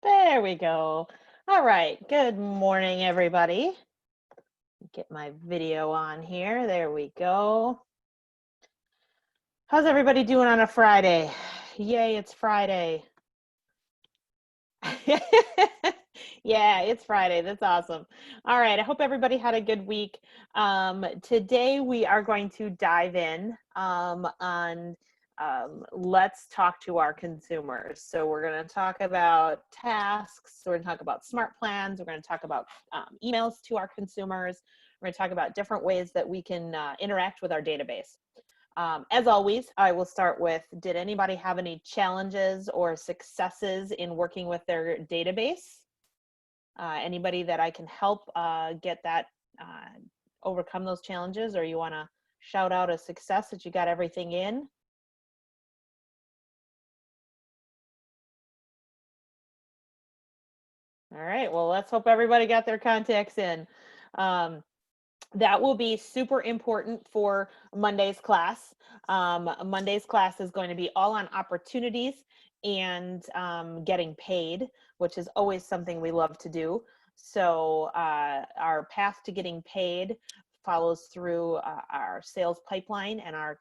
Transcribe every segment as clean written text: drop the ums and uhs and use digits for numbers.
There we go. All right. Good morning, everybody. Get my video on here. There we go. How's everybody doing on a Friday? Yay, it's Friday. Yeah, it's Friday. That's awesome. All right. I hope everybody had a good week. Today we are going to dive in on let's talk to our consumers. So we're going to talk about tasks. We're going to talk about smart plans. We're going to talk about emails to our consumers. We're going to talk about different ways that we can interact with our database. As always, I will start with, did anybody have any challenges or successes in working with their database? Anybody that I can help get that, overcome those challenges, or you want to shout out a success that you got everything in? All right, well, let's hope everybody got their contacts in. That will be super important for Monday's class. Monday's class is going to be all on opportunities and getting paid, which is always something we love to do. So our path to getting paid follows through our sales pipeline and our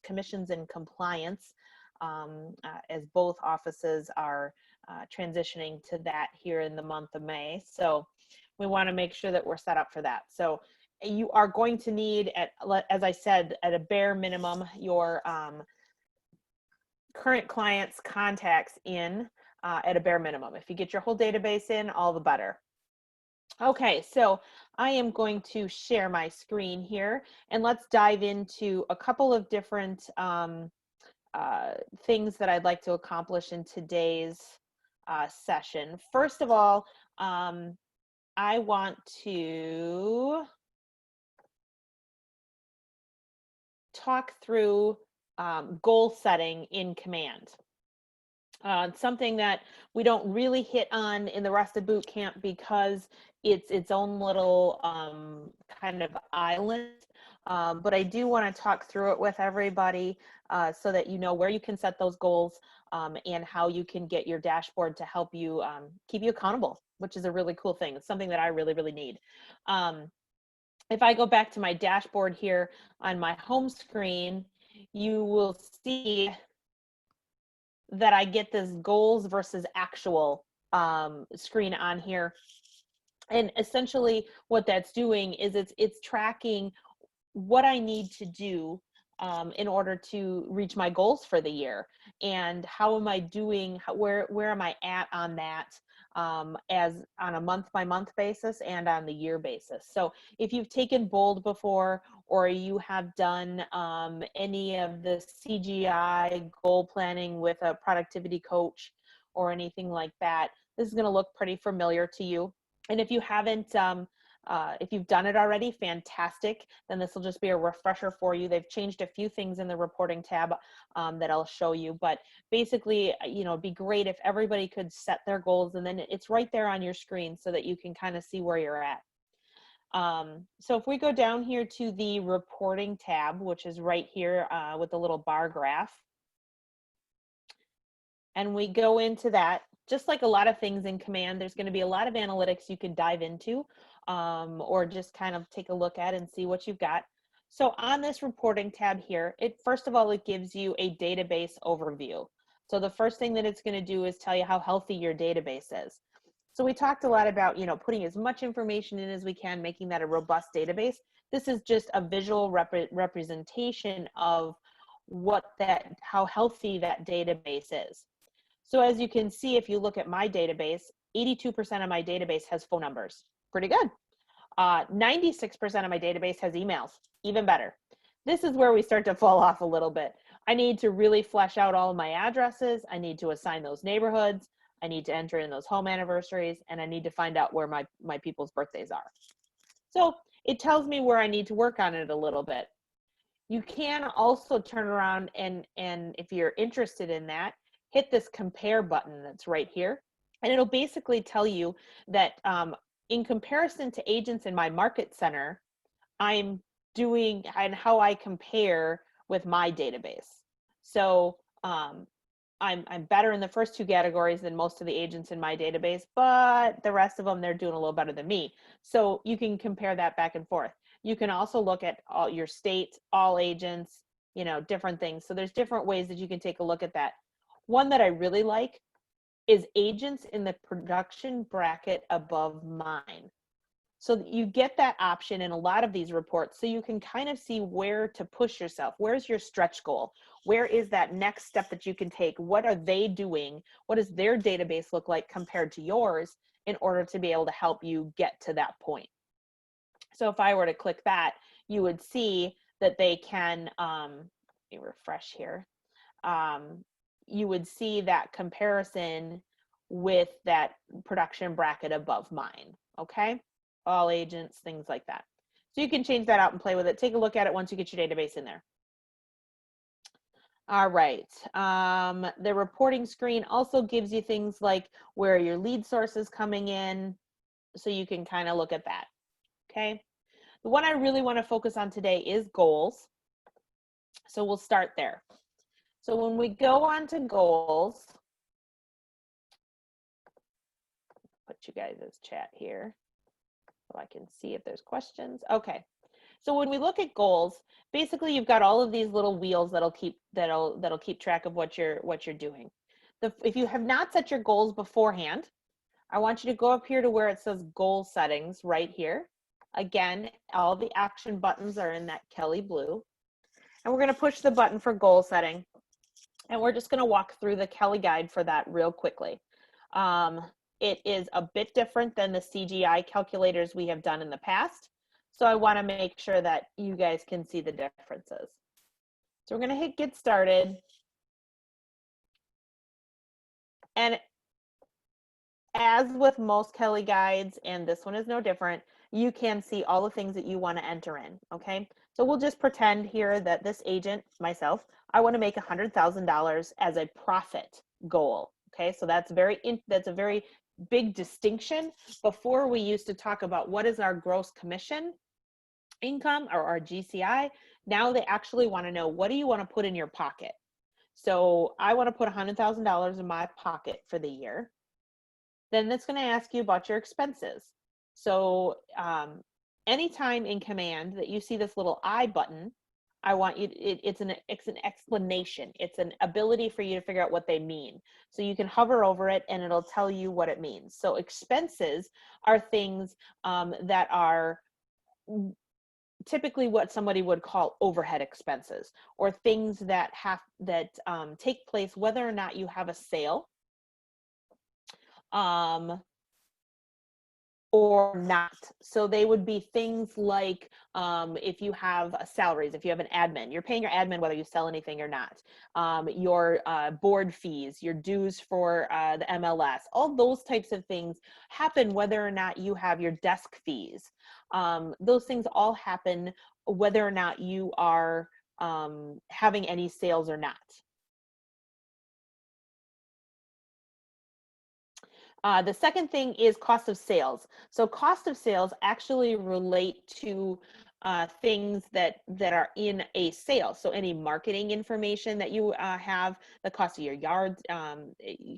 commissions and compliance, as both offices are transitioning to that here in the month of May. So we want to make sure that we're set up for that. So you are going to need, as I said, at a bare minimum, your current clients' contacts in at a bare minimum. If you get your whole database in, all the better. Okay, so I am going to share my screen here, and let's dive into a couple of different things that I'd like to accomplish in today's session. First of all, I want to talk through goal setting in Command. Something that we don't really hit on in the rest of boot camp because it's its own little kind of island. But I do want to talk through it with everybody so that you know where you can set those goals and how you can get your dashboard to help you keep you accountable, which is a really cool thing. It's something that I really, really need. If I go back to my dashboard here on my home screen, you will see that I get this goals versus actual screen on here. And essentially what that's doing is it's tracking what I need to do in order to reach my goals for the year, and how am I doing, where am I at on that, as on a month by month basis and on the year basis. So if you've taken bold before, or you have done any of the CGI goal planning with a productivity coach or anything like that, this is going to look pretty familiar to you. And if you haven't, if you've done it already, fantastic. Then this will just be a refresher for you. They've changed a few things in the reporting tab that I'll show you. But basically, you know, it'd be great if everybody could set their goals, and then it's right there on your screen so that you can kind of see where you're at. So if we go down here to the reporting tab, which is right here with the little bar graph, and we go into that, just like a lot of things in Command, there's going to be a lot of analytics you can dive into or just kind of take a look at and see what you've got. So on this reporting tab here, first of all, it gives you a database overview. So the first thing that it's going to do is tell you how healthy your database is. So we talked a lot about, you know, putting as much information in as we can, making that a robust database. This is just a visual representation of how healthy that database is. So as you can see, if you look at my database, 82% of my database has phone numbers. Pretty good. 96% of my database has emails. Even better. This is where we start to fall off a little bit. I need to really flesh out all of my addresses. I need to assign those neighborhoods. I need to enter in those home anniversaries, and I need to find out where my people's birthdays are. So it tells me where I need to work on it a little bit. You can also turn around and if you're interested in that, hit this compare button that's right here, and it'll basically tell you that in comparison to agents in my market center, I'm doing and how I compare with my database. So I'm better in the first two categories than most of the agents in my database, but the rest of them, they're doing a little better than me. So you can compare that back and forth. You can also look at all your state, all agents, you know, different things. So there's different ways that you can take a look at that. One that I really like is agents in the production bracket above mine. So you get that option in a lot of these reports, so you can kind of see where to push yourself. Where's your stretch goal? Where is that next step that you can take? What are they doing? What does their database look like compared to yours in order to be able to help you get to that point? So if I were to click that, you would see that they can, let me refresh here. You would see that comparison with that production bracket above mine, okay? All agents, things like that. So you can change that out and play with it. Take a look at it once you get your database in there. All right. The reporting screen also gives you things like where are your lead sources coming in, so you can kind of look at that, okay? The one I really want to focus on today is goals. So we'll start there. So when we go on to goals, put you guys as chat here so I can see if there's questions. Okay. So when we look at goals, basically you've got all of these little wheels that'll keep track of what you're doing. If you have not set your goals beforehand, I want you to go up here to where it says goal settings right here. Again, all the action buttons are in that Kelle blue. And we're going to push the button for goal setting. And we're just going to walk through the Kelle guide for that real quickly. It is a bit different than the CGI calculators we have done in the past. So I want to make sure that you guys can see the differences. So we're going to hit get started. And as with most Kelle guides, and this one is no different, you can see all the things that you want to enter in, okay? So we'll just pretend here that this agent, myself, I want to make $100,000 as a profit goal, okay? So that's a very big distinction. Before, we used to talk about what is our gross commission income or our GCI. Now they actually want to know, what do you want to put in your pocket? So I want to put $100,000 in my pocket for the year. Then it's going to ask you about your expenses. So anytime in command that you see this little I button, I want you, it's an explanation. It's an ability for you to figure out what they mean. So you can hover over it and it'll tell you what it means. So expenses are things that are typically what somebody would call overhead expenses, or things that take place whether or not you have a sale or not. So they would be things like if you have salaries, if you have an admin, you're paying your admin whether you sell anything or not. Your board fees, your dues for the MLS, all those types of things happen whether or not you have your desk fees. Those things all happen whether or not you are having any sales or not. The second thing is cost of sales. So cost of sales actually relate to things that are in a sale. So any marketing information that you have, the cost of your yard,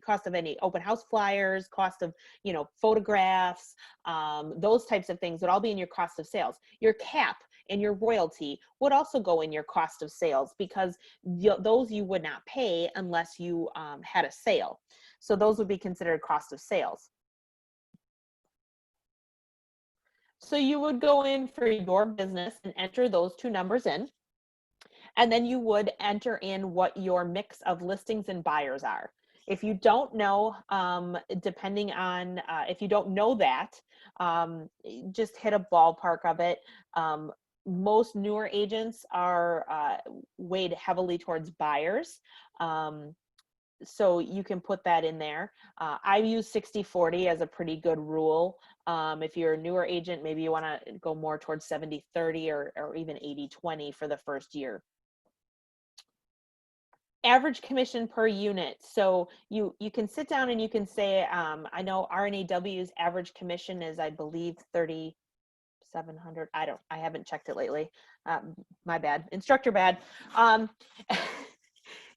cost of any open house flyers, cost of, you know, photographs, those types of things would all be in your cost of sales. Your cap and your royalty would also go in your cost of sales, because those you would not pay unless you had a sale. So those would be considered cost of sales. So you would go in for your business and enter those two numbers in. And then you would enter in what your mix of listings and buyers are. If you don't know, depending on, if you don't know that, just hit a ballpark of it. Most newer agents are weighed heavily towards buyers. So you can put that in there. I use 60-40 as a pretty good rule. If you're a newer agent, maybe you want to go more towards 70-30 or even 80-20 for the first year. Average commission per unit. So you can sit down and you can say, I know RNAW's average commission is, I believe, 3,700. I haven't checked it lately. My bad, instructor bad.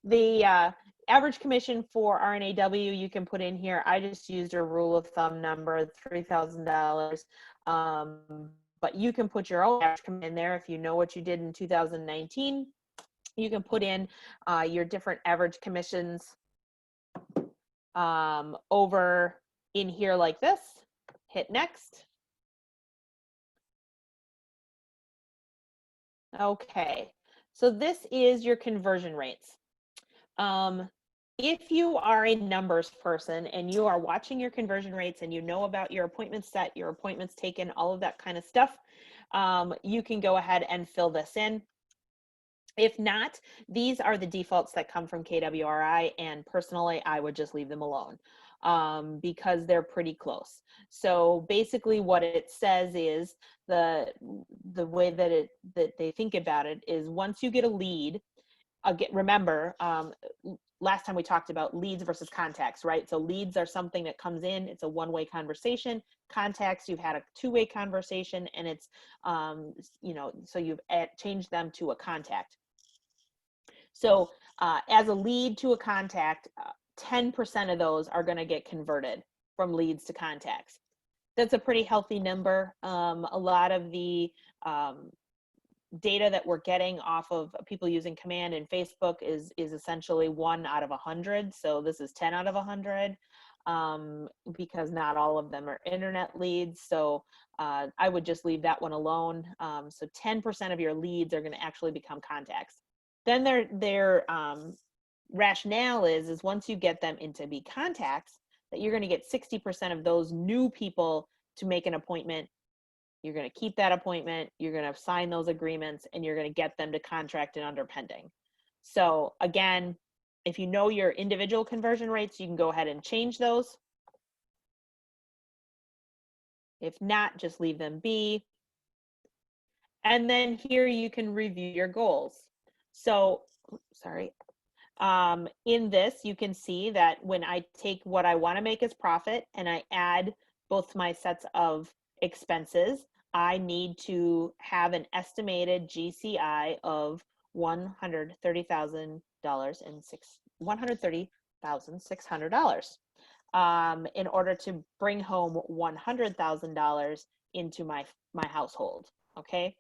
The average commission for RNAW, you can put in here. I just used a rule of thumb number, $3,000. But you can put your own average commission in there if you know what you did in 2019. You can put in your different average commissions over in here like this. Hit next. Okay, so this is your conversion rates. If you are a numbers person and you are watching your conversion rates and you know about your appointments set, your appointments taken, all of that kind of stuff, you can go ahead and fill this in. If not, these are the defaults that come from KWRI, and personally, I would just leave them alone because they're pretty close. So basically what it says is the way that they think about it is once you get a lead, remember, last time we talked about leads versus contacts, right? So leads are something that comes in, it's a one-way conversation. Contacts, you've had a two-way conversation, and it's, you know, so you've changed them to a contact. So as a lead to a contact, 10% of those are going to get converted from leads to contacts. That's a pretty healthy number. A lot of the data that we're getting off of people using Command and Facebook is essentially 1 out of 100. So this is 10 out of 100 because not all of them are internet leads. So I would just leave that one alone. So 10% of your leads are going to actually become contacts. Then their rationale is once you get them into be contacts, that you're going to get 60% of those new people to make an appointment. You're going to keep that appointment, you're going to sign those agreements, and you're going to get them to contract and under pending. So again, if you know your individual conversion rates, you can go ahead and change those. If not, just leave them be. And then here you can review your goals. So, sorry. In this, you can see that when I take what I want to make as profit and I add both my sets of expenses, I need to have an estimated GCI of $130,600 in order to bring home $100,000 into my household. Okay.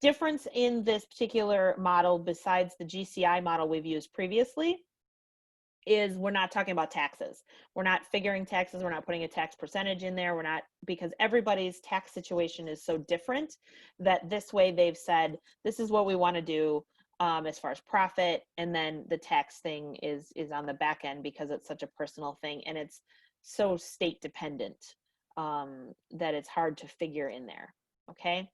Difference in this particular model, besides the GCI model we've used previously, is we're not talking about taxes. We're not figuring taxes. We're not putting a tax percentage in there. We're not, because everybody's tax situation is so different that this way they've said, this is what we want to do as far as profit. And then the tax thing is on the back end because it's such a personal thing and it's so state dependent that it's hard to figure in there. Okay.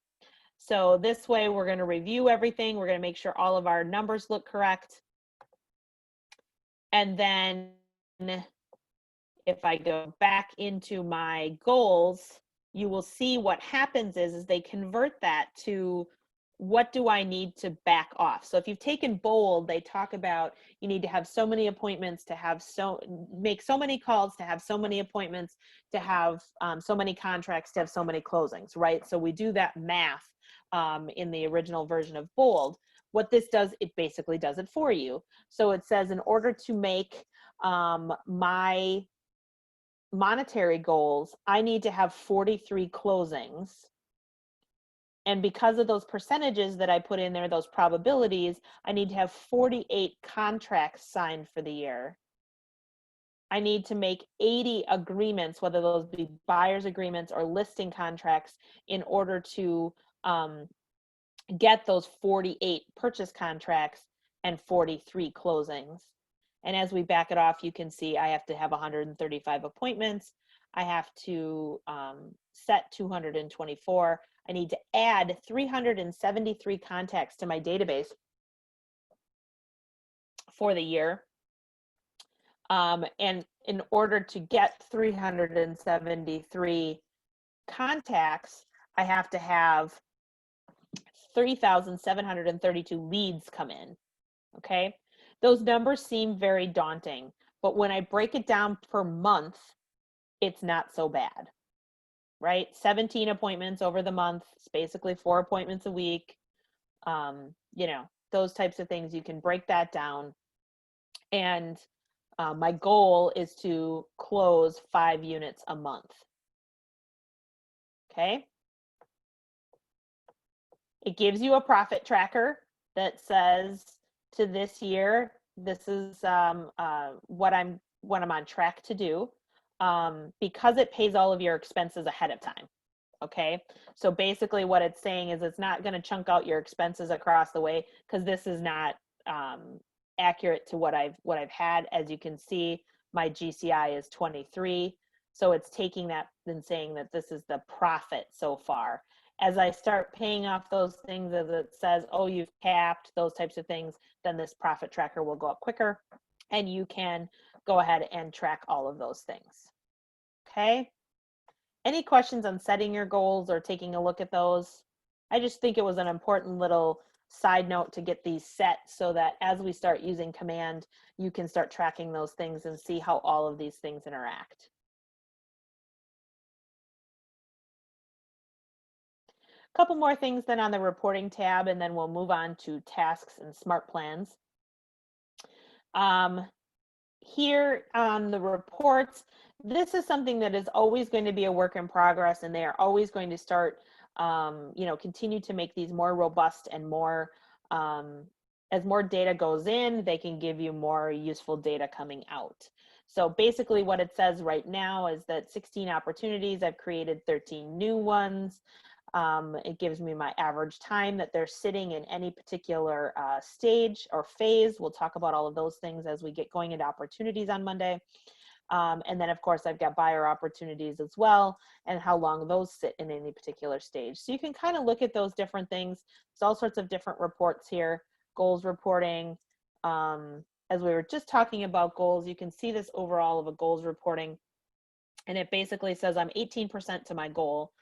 So this way we're going to review everything. We're going to make sure all of our numbers look correct. And then if I go back into my goals, you will see what happens is they convert that to what do I need to back off. So if you've taken bold, they talk about you need to have so many appointments to have make so many calls to have so many appointments to have so many contracts to have so many closings, right? So we do that math in the original version of bold. What this does, it basically does it for you. So it says in order to make my monetary goals, I need to have 43 closings. And because of those percentages that I put in there, those probabilities, I need to have 48 contracts signed for the year. I need to make 80 agreements, whether those be buyer's agreements or listing contracts, in order to get those 48 purchase contracts and 43 closings. And as we back it off, you can see I have to have 135 appointments. I have to set 224. I need to add 373 contacts to my database for the year. And in order to get 373 contacts, I have to have 3,732 leads come in. Okay. Those numbers seem very daunting, but when I break it down per month, it's not so bad, right? 17 appointments over the month. It's basically 4 appointments a week. You know, those types of things, you can break that down. And My goal is to close 5 units a month. Okay. It gives you a profit tracker that says to this year, this is what I'm on track to do, because it pays all of your expenses ahead of time. Okay, so basically what it's saying is it's not going to chunk out your expenses across the way, because this is not accurate to what I've had. As you can see, my GCI is 23, so it's taking that and saying that this is the profit so far. As I start paying off those things, as it says, oh, you've capped, those types of things, then this profit tracker will go up quicker, and you can go ahead and track all of those things. Okay. Any questions on setting your goals or taking a look at those? I just think it was an important little side note to get these set so that as we start using Command, you can start tracking those things and see how all of these things interact. A couple more things then on the reporting tab, and then we'll move on to tasks and Smartplans. Here on the reports, this is something that is always going to be a work in progress, and they are always going to start, continue to make these more robust and more, as more data goes in, they can give you more useful data coming out. So basically what it says right now is that 16 opportunities, I've created 13 new ones. It gives me my average time that they're sitting in any particular stage or phase. We'll talk about all of those things as we get going into opportunities on Monday. And then of course I've got buyer opportunities as well, and how long those sit in any particular stage. So you can kind of look at those different things. There's all sorts of different reports here, goals reporting. As we were just talking about goals, you can see this overall of a goals reporting, and it basically says I'm 18% to my goal.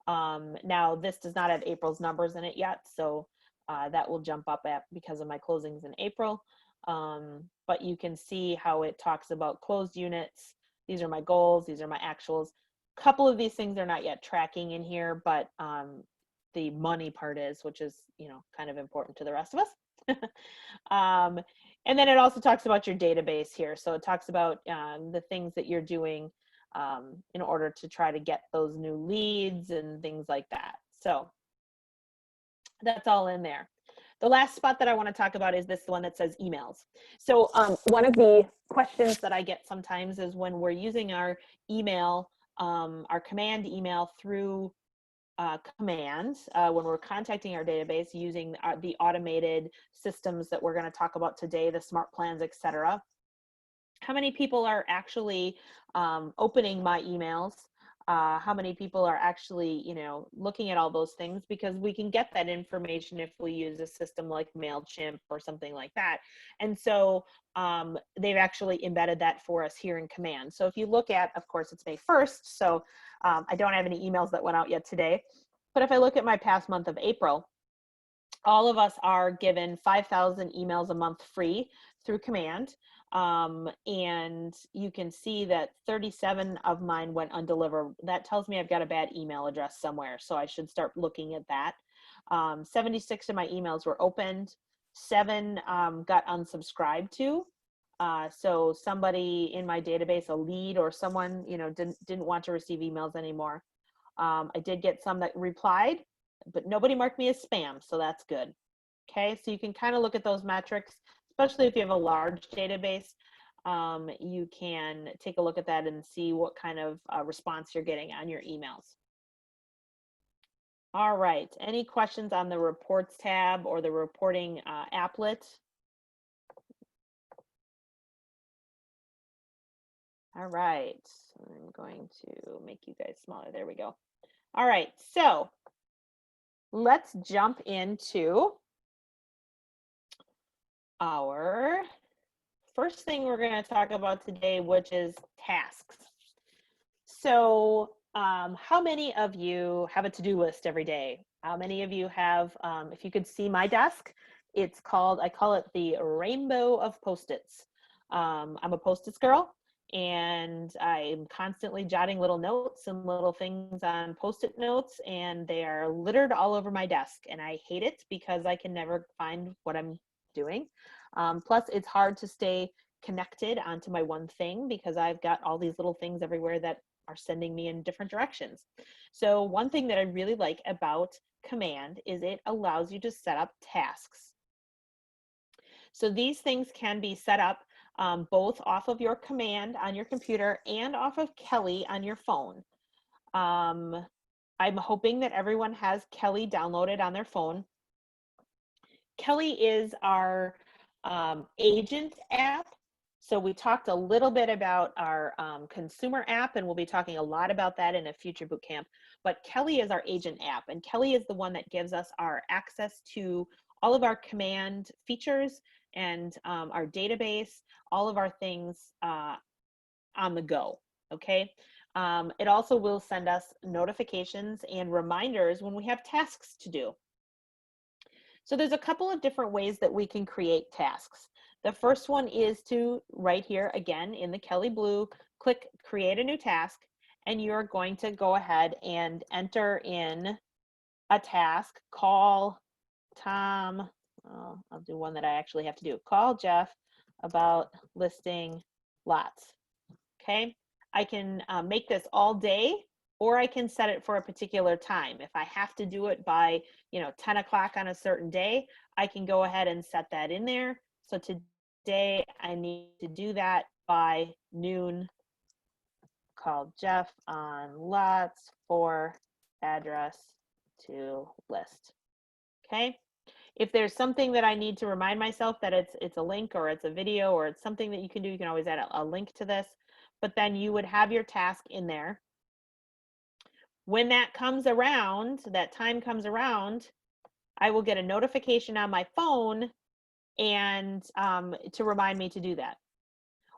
Now this does not have April's numbers in it yet, so that will jump up because of my closings in April. But you can see how it talks about closed units. These are my goals, these are my actuals. A couple of these things are not yet tracking in here, but the money part is, which is, kind of important to the rest of us. And then it also talks about your database here. So it talks about the things that you're doing in order to try to get those new leads and things like that. So that's all in there. The last spot that I want to talk about is this one that says emails. So one of the questions that I get sometimes is when we're using our email, our command email through Command, when we're contacting our database using the automated systems that we're going to talk about today, the Smartplans, etc. How many people are actually opening my emails? How many people are actually, looking at all those things? Because we can get that information if we use a system like MailChimp or something like that. And so they've actually embedded that for us here in Command. So if you look at, of course, it's May 1st, so I don't have any emails that went out yet today. But if I look at my past month of April, all of us are given 5,000 emails a month free through Command. And you can see that 37 of mine went undelivered. That tells me I've got a bad email address somewhere, so I should start looking at that. 76 of my emails were opened. 7 got unsubscribed to. So somebody in my database, a lead or someone, didn't want to receive emails anymore. I did get some that replied, but nobody marked me as spam, so that's good. Okay, so you can kind of look at those metrics, especially if you have a large database. You can take a look at that and see what kind of response you're getting on your emails. All right, any questions on the reports tab or the reporting applet? All right, I'm going to make you guys smaller. There we go. All right, so let's jump into our first thing we're going to talk about today, which is tasks. So how many of you have a to-do list every day? How many of you have, if you could see my desk, it's called, I call it the rainbow of Post-its. I'm a Post-its girl, and I'm constantly jotting little notes and little things on Post-it notes, and they are littered all over my desk, and I hate it because I can never find what I'm doing. Plus, it's hard to stay connected onto my one thing because I've got all these little things everywhere that are sending me in different directions. So one thing that I really like about Command is it allows you to set up tasks. So these things can be set up both off of your Command on your computer and off of Kelle on your phone. I'm hoping that everyone has Kelle downloaded on their phone. Kelle is our agent app. So we talked a little bit about our consumer app, and we'll be talking a lot about that in a future boot camp. But Kelle is our agent app, and Kelle is the one that gives us our access to all of our Command features and our database, all of our things on the go, okay? It also will send us notifications and reminders when we have tasks to do. So there's a couple of different ways that we can create tasks. The first one is to, right here again in the Kelle Blue, click create a new task, and you're going to go ahead and enter in a task. Call Tom, I'll do one that I actually have to do. Call Jeff about listing lots. Okay, I can make this all day, or I can set it for a particular time. If I have to do it by 10 o'clock on a certain day, I can go ahead and set that in there. So today I need to do that by noon. Call Jeff on lots for address to list. Okay, if there's something that I need to remind myself that it's a link or it's a video or it's something that you can do, you can always add a link to this, but then you would have your task in there. When that comes around, that time comes around, I will get a notification on my phone and to remind me to do that.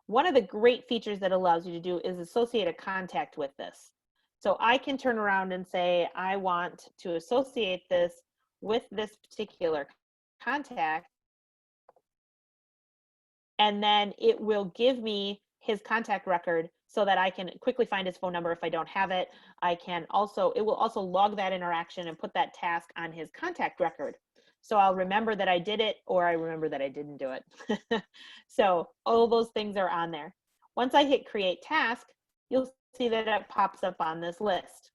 One of the great features that allows you to do is associate a contact with this. So I can turn around and say, I want to associate this with this particular contact, and then it will give me his contact record so that I can quickly find his phone number if I don't have it. It will also log that interaction and put that task on his contact record. So I'll remember that I did it, or I remember that I didn't do it. So all those things are on there. Once I hit create task, you'll see that it pops up on this list.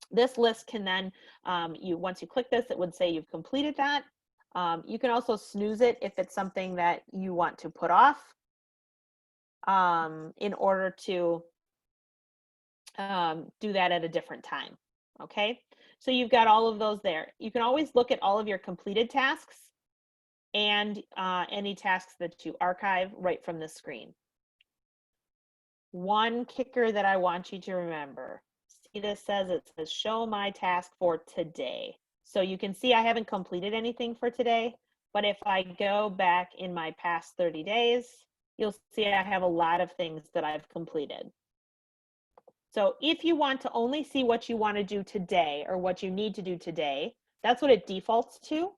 This list can then, once you click this, it would say you've completed that. You can also snooze it if it's something that you want to put off in order to do that at a different time. Okay, so you've got all of those there. You can always look at all of your completed tasks and any tasks that you archive right from the screen. One kicker that I want you to remember, see this says, it says show my task for today. So you can see I haven't completed anything for today, but if I go back in my past 30 days, you'll see I have a lot of things that I've completed. So if you want to only see what you want to do today or what you need to do today, that's what it defaults to.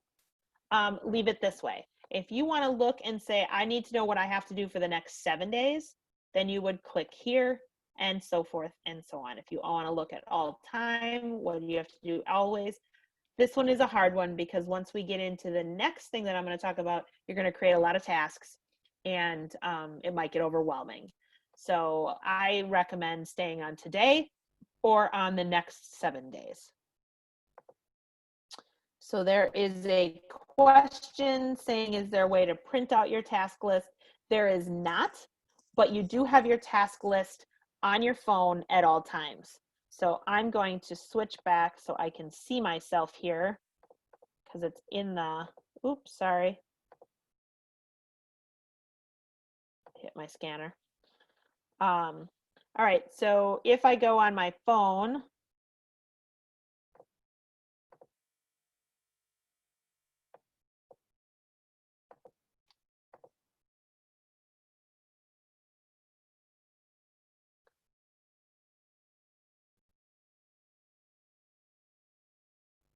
Leave it this way. If you want to look and say, I need to know what I have to do for the next 7 days, then you would click here and so forth and so on. If you want to look at all time, what do you have to do always? This one is a hard one because once we get into the next thing that I'm going to talk about, you're going to create a lot of tasks and it might get overwhelming. So I recommend staying on today or on the next 7 days. So there is a question saying, is there a way to print out your task list? There is not, but you do have your task list on your phone at all times. So I'm going to switch back so I can see myself here because it's in the, oops, sorry. Hit my scanner. All right, so if I go on my phone,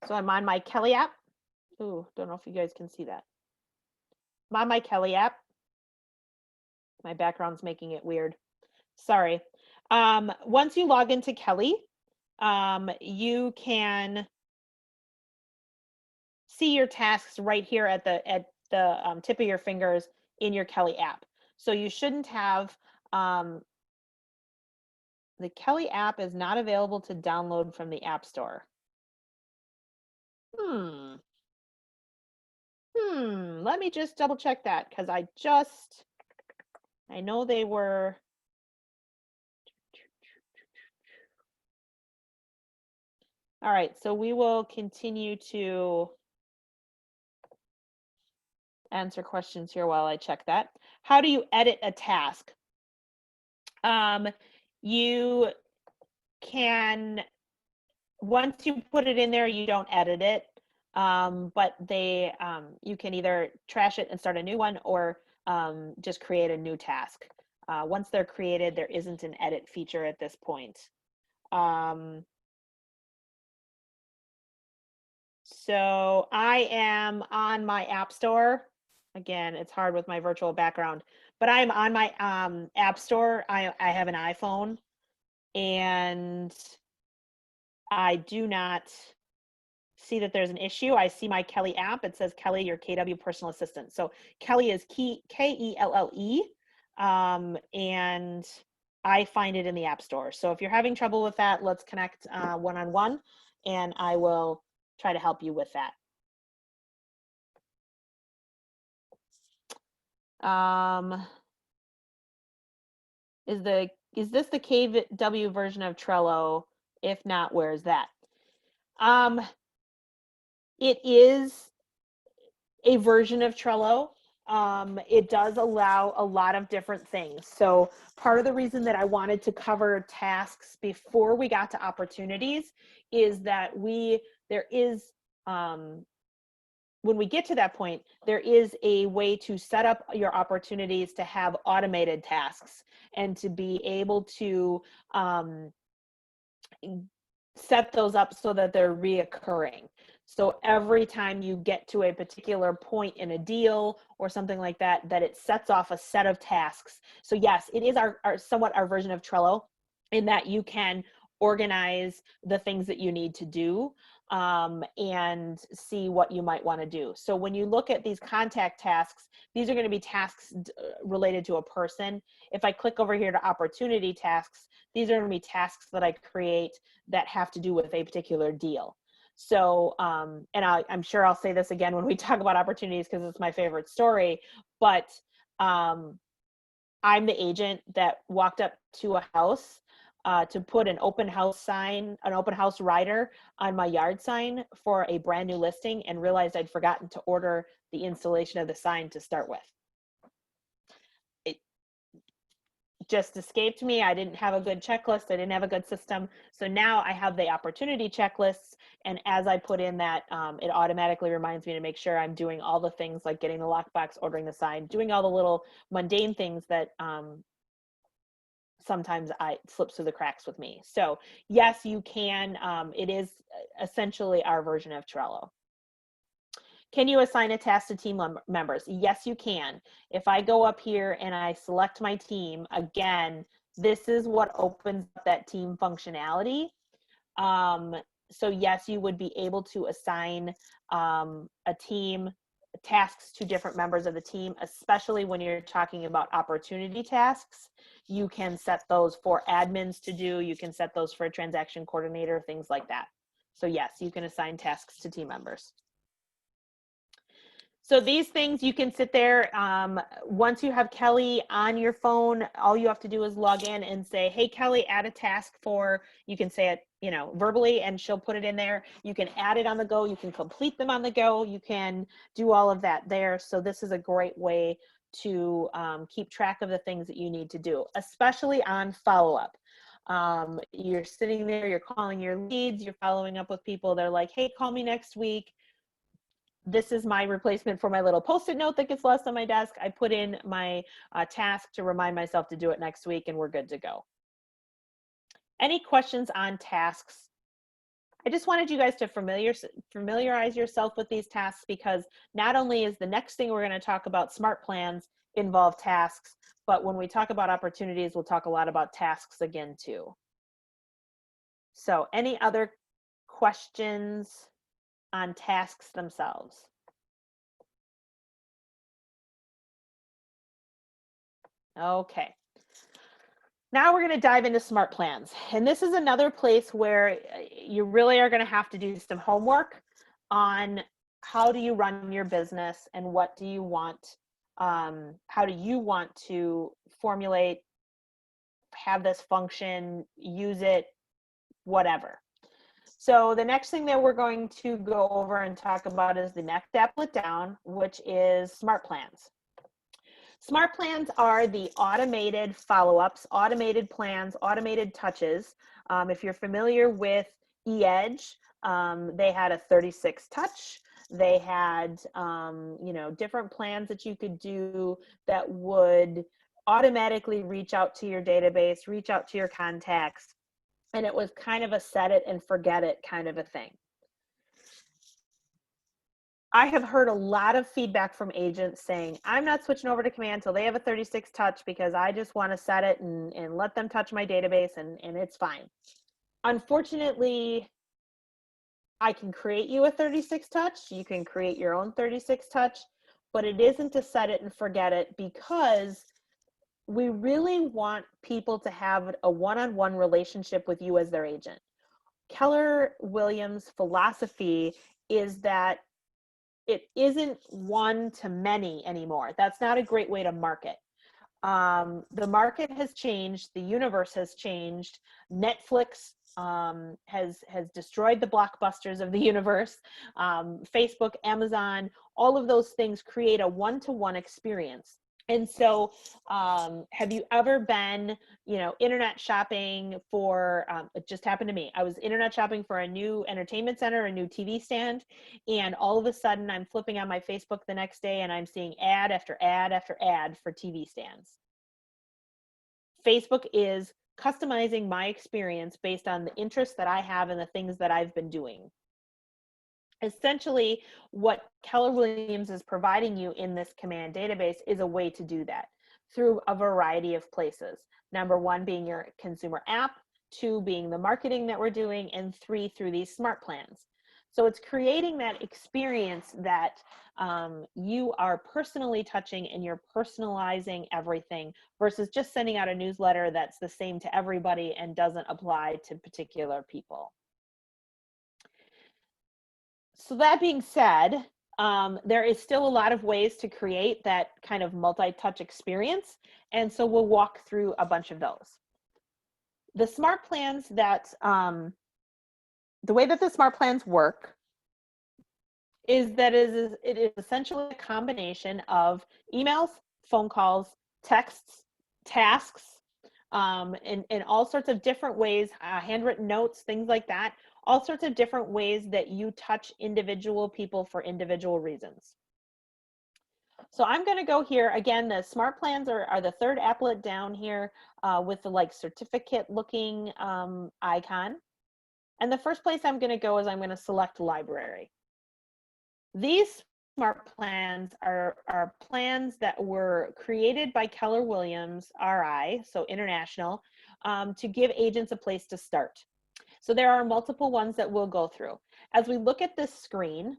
so I'm on my Kelle app. Ooh, don't know if you guys can see that. I'm on my Kelle app. My background's making it weird. Sorry. Once you log into Kelle, you can see your tasks right here at the tip of your fingers in your Kelle app. So you shouldn't have, the Kelle app is not available to download from the App Store. Let me just double check that, because I know they were. All right, so we will continue to answer questions here while I check that. How do you edit a task? You can, once you put it in there, you don't edit it, but you can either trash it and start a new one, or just create a new task. Once they're created, there isn't an edit feature at this point. So I am on my App Store. Again, it's hard with my virtual background, but I'm on my App Store. I have an iPhone, and I do not see that there's an issue. I see my Kelle app. It says Kelle, your KW personal assistant. So Kelle is Kelle, and I find it in the App Store. So if you're having trouble with that, let's connect one-on-one, and I will try to help you with that. Is this the KW version of Trello? If not, where's that? It is a version of Trello. It does allow a lot of different things. So part of the reason that I wanted to cover tasks before we got to opportunities is that when we get to that point, there is a way to set up your opportunities to have automated tasks and to be able to set those up so that they're reoccurring. So every time you get to a particular point in a deal or something like that, that it sets off a set of tasks. So yes, it is somewhat our version of Trello, in that you can organize the things that you need to do and see what you might want to do. So when you look at these contact tasks, these are going to be tasks related to a person. If I click over here to opportunity tasks, these are going to be tasks that I create that have to do with a particular deal. So, and I'm sure I'll say this again when we talk about opportunities, because it's my favorite story, but I'm the agent that walked up to a house to put an open house sign, an open house rider on my yard sign for a brand new listing, and realized I'd forgotten to order the installation of the sign to start with. It just escaped me. I didn't have a good checklist. I didn't have a good system. So now I have the opportunity checklists. And as I put in that, it automatically reminds me to make sure I'm doing all the things like getting the lockbox, ordering the sign, doing all the little mundane things that sometimes it slips through the cracks with me. So yes, you can. It is essentially our version of Trello. Can you assign a task to team members? Yes, you can. If I go up here and I select my team, again, this is what opens up that team functionality. So yes, you would be able to assign a team tasks to different members of the team, especially when you're talking about opportunity tasks. You can set those for admins to do. You can set those for a transaction coordinator, things like that. So yes, you can assign tasks to team members. So these things you can sit there. Once you have Kelle on your phone, all you have to do is log in and say, hey, Kelle, add a task for, you can say it, verbally, and she'll put it in there. You can add it on the go. You can complete them on the go. You can do all of that there. So this is a great way to keep track of the things that you need to do, especially on follow-up. You're sitting there, you're calling your leads, you're following up with people. They're like, hey, call me next week. This is my replacement for my little Post-it note that gets lost on my desk. I put in my task to remind myself to do it next week, and we're good to go. Any questions on tasks? I just wanted you guys to familiarize yourself with these tasks, because not only is the next thing we're going to talk about, Smartplans, involve tasks, but when we talk about opportunities, we'll talk a lot about tasks again too. So any other questions on tasks themselves? Okay. Now we're going to dive into Smartplans. And this is another place where you really are going to have to do some homework on how do you run your business and what do you want, how do you want to formulate, have this function, use it, whatever. So the next thing that we're going to go over and talk about is the next applet down, which is Smartplans. Smartplans are the automated follow-ups, automated plans, automated touches. If you're familiar with eEdge, they had a 36 touch. They had, different plans that you could do that would automatically reach out to your database, reach out to your contacts, and it was kind of a set it and forget it kind of a thing. I have heard a lot of feedback from agents saying, I'm not switching over to Command until they have a 36 touch because I just want to set it and let them touch my database and it's fine. Unfortunately, I can create you a 36 touch. You can create your own 36 touch, but it isn't a set it and forget it because we really want people to have a one-on-one relationship with you as their agent. Keller Williams' philosophy is that it isn't one to many anymore. That's not a great way to market. The market has changed. The universe has changed. Netflix has destroyed the blockbusters of the universe. Facebook, Amazon, all of those things create a one-to-one experience. And so have you ever been, internet shopping for, it just happened to me. I was internet shopping for a new entertainment center, a new TV stand, and all of a sudden I'm flipping on my Facebook the next day and I'm seeing ad after ad after ad for TV stands. Facebook is customizing my experience based on the interests that I have and the things that I've been doing. Essentially, what Keller Williams is providing you in this command database is a way to do that through a variety of places. Number one being your consumer app, two being the marketing that we're doing, and three through these smart plans. So it's creating that experience that you are personally touching and you're personalizing everything versus just sending out a newsletter that's the same to everybody and doesn't apply to particular people. So that being said, there is still a lot of ways to create that kind of multi-touch experience. And so we'll walk through a bunch of those. The smart plans that, the way that the smart plans work is that it is essentially a combination of emails, phone calls, texts, tasks, and all sorts of different ways, handwritten notes, things like that, all sorts of different ways that you touch individual people for individual reasons. So I'm going to go here again. The smart plans are the third applet down here with the certificate looking icon. And the first place I'm going to go is I'm going to select library. These smart plans are plans that were created by Keller Williams RI, so international, to give agents a place to start. So there are multiple ones that we'll go through. As we look at this screen,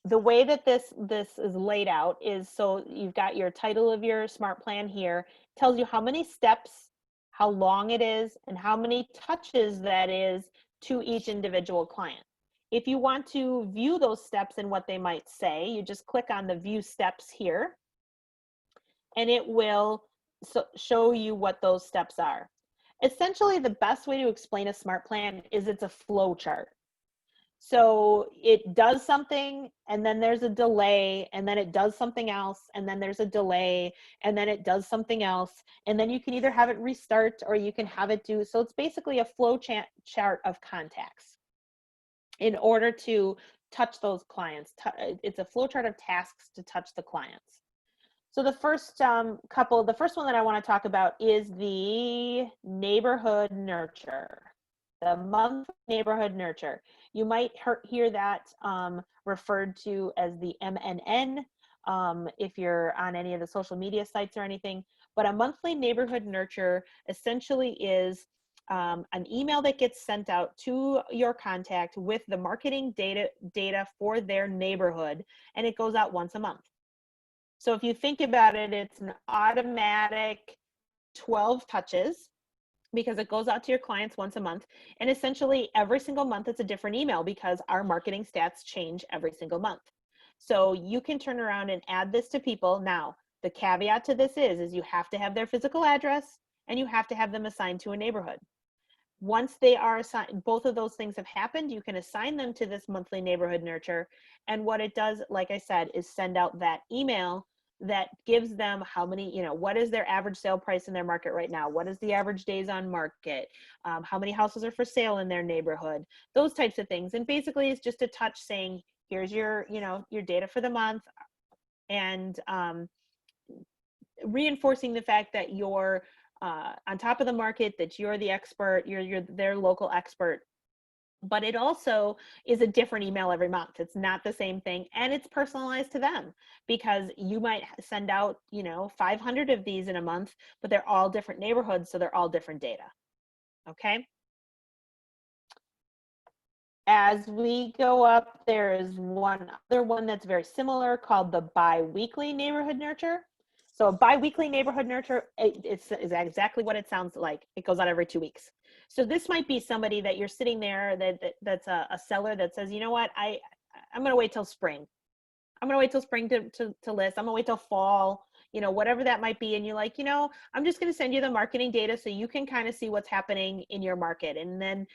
the way that this is laid out is, so you've got your title of your smart plan here, tells you how many steps, how long it is, and how many touches that is to each individual client. If you want to view those steps and what they might say, you just click on the view steps here, and it will show you what those steps are. Essentially, the best way to explain a smart plan is it's a flow chart. So it does something, and then there's a delay, and then it does something else, and then there's a delay, and then it does something else, and then you can either have it restart or you can have it do, so it's basically a flow chart of contacts in order to touch those clients. It's a flow chart of tasks to touch the clients. So the first the first one that I want to talk about is the neighborhood nurture, the monthly neighborhood nurture. You might hear that referred to as the MNN if you're on any of the social media sites or anything, but a monthly neighborhood nurture essentially is an email that gets sent out to your contact with the marketing data for their neighborhood, and it goes out once a month. So if you think about it, it's an automatic 12 touches because it goes out to your clients once a month. And essentially every single month it's a different email because our marketing stats change every single month. So you can turn around and add this to people. Now, the caveat to this is you have to have their physical address and you have to have them assigned to a neighborhood. Once they are assigned, both of those things have happened, you can assign them to this monthly neighborhood nurture. And what it does, like I said, is send out that email that gives them how many, you know, what is their average sale price in their market right now? What is the average days on market? How many houses are for sale in their neighborhood? Those types of things. And basically it's just a touch saying, here's your, you know, your data for the month, and reinforcing the fact that you're on top of the market, that you're the expert, you're their local expert. But it also is a different email every month. It's not the same thing, and it's personalized to them because you might send out, you know, 500 of these in a month, but they're all different neighborhoods, so they're all different data. Okay. As we go up, there is one other one that's very similar called the bi-weekly neighborhood nurture. So a bi-weekly neighborhood nurture, it's exactly what it sounds like. It goes out every 2 weeks. So this might be somebody that you're sitting there that's a seller that says, you know what, I'm going to wait till spring. I'm going to wait till spring to list. I'm going to wait till fall, you know, whatever that might be. And you're like, you know, I'm just going to send you the marketing data so you can kind of see what's happening in your market. And then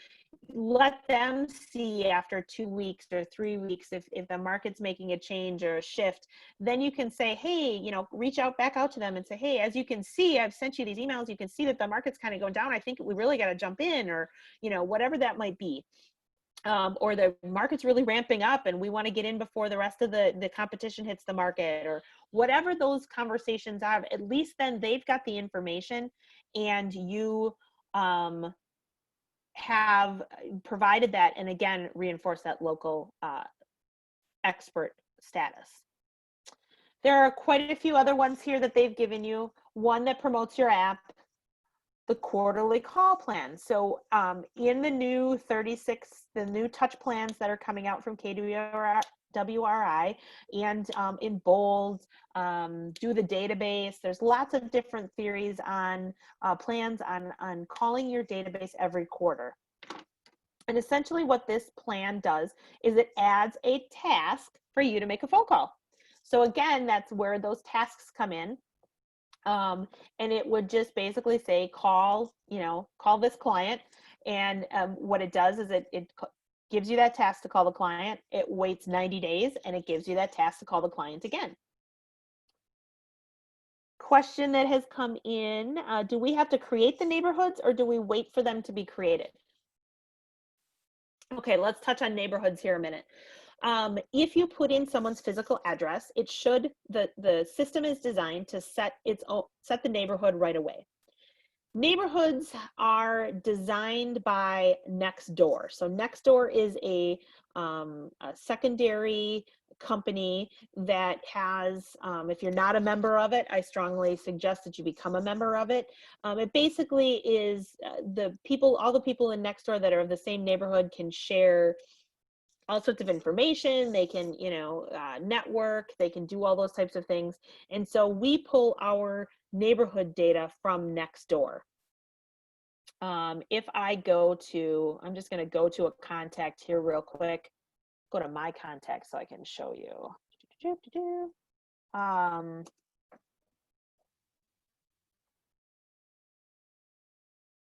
let them see after 2 weeks or 3 weeks if the market's making a change or a shift. Then you can say, hey, you know, reach out back out to them and say, hey, as you can see, I've sent you these emails. You can see that the market's kind of going down. I think we really got to jump in, or, you know, whatever that might be. Or the market's really ramping up and we want to get in before the rest of the competition hits the market, or whatever those conversations are. At least then they've got the information, and you have provided that, and again, reinforce that local expert status. There are quite a few other ones here that they've given you. One that promotes your app, the quarterly call plan. So in the new the new touch plans that are coming out from KWRI, and in bold, do the database. There's lots of different theories on plans on calling your database every quarter. And essentially what this plan does is it adds a task for you to make a phone call. So again, that's where those tasks come in. And it would just basically say, call this client. And what it does is it gives you that task to call the client. It waits 90 days and it gives you that task to call the client again. Question that has come in, do we have to create the neighborhoods or do we wait for them to be created? Okay, let's touch on neighborhoods here a minute. If you put in someone's physical address, it should, the system is designed to set the neighborhood right away. Neighborhoods are designed by Nextdoor. So Nextdoor is a secondary company that has, if you're not a member of it, I strongly suggest that you become a member of it. It basically is all the people in Nextdoor that are of the same neighborhood can share all sorts of information. They can, network, they can do all those types of things. And so we pull our neighborhood data from Nextdoor. If I go to, I'm just going to go to a contact here real quick, go to my contact so I can show you.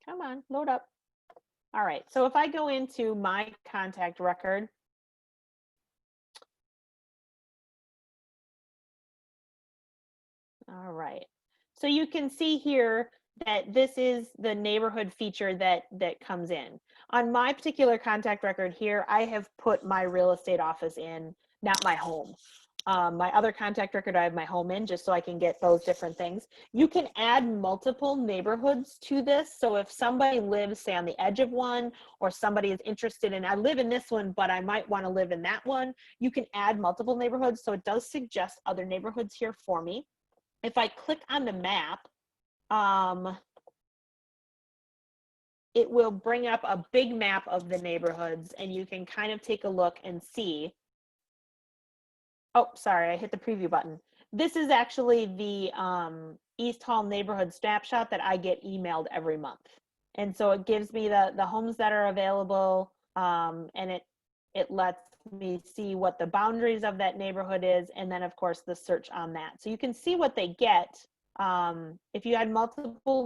Come on, load up. All right, so if I go into my contact record, all right, so you can see here that this is the neighborhood feature that comes in. On my particular contact record here, I have put my real estate office in, not my home. My other contact record, I have my home in just so I can get those different things. You can add multiple neighborhoods to this. So if somebody lives, say, on the edge of one, or somebody is interested in, I live in this one, but I might want to live in that one, you can add multiple neighborhoods. So it does suggest other neighborhoods here for me. If I click on the map, it will bring up a big map of the neighborhoods, and you can kind of take a look and see. Oh, sorry, I hit the preview button. This is actually the East Hall neighborhood snapshot that I get emailed every month. And so it gives me the homes that are available, and it lets me see what the boundaries of that neighborhood is, and then of course the search on that. So you can see what they get. If you had multiple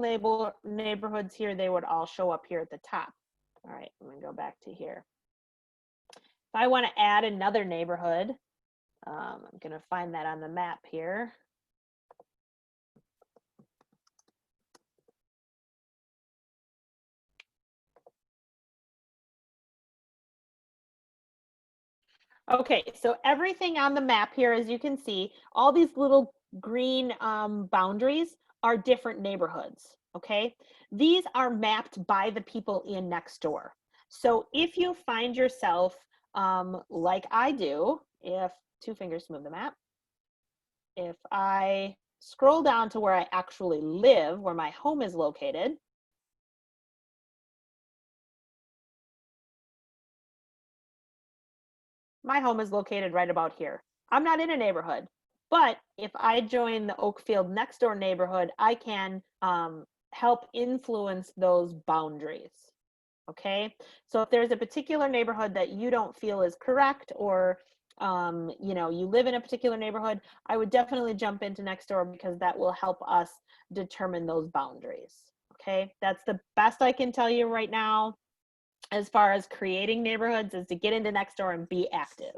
neighborhoods here, they would all show up here at the top. All right, I'm gonna go back to here. If I want to add another neighborhood, I'm gonna find that on the map here. Okay, so everything on the map here, as you can see, all these little green boundaries are different neighborhoods, okay? These are mapped by the people in next door. So if you find yourself, like I do, if two fingers move the map, if I scroll down to where I actually live, where my home is located, my home is located right about here. I'm not in a neighborhood, but if I join the Oakfield next door neighborhood, I can help influence those boundaries. Okay, so if there's a particular neighborhood that you don't feel is correct, or you know, you live in a particular neighborhood, I would definitely jump into next door, because that will help us determine those boundaries. Okay, that's the best I can tell you right now as far as creating neighborhoods, is to get into Nextdoor and be active.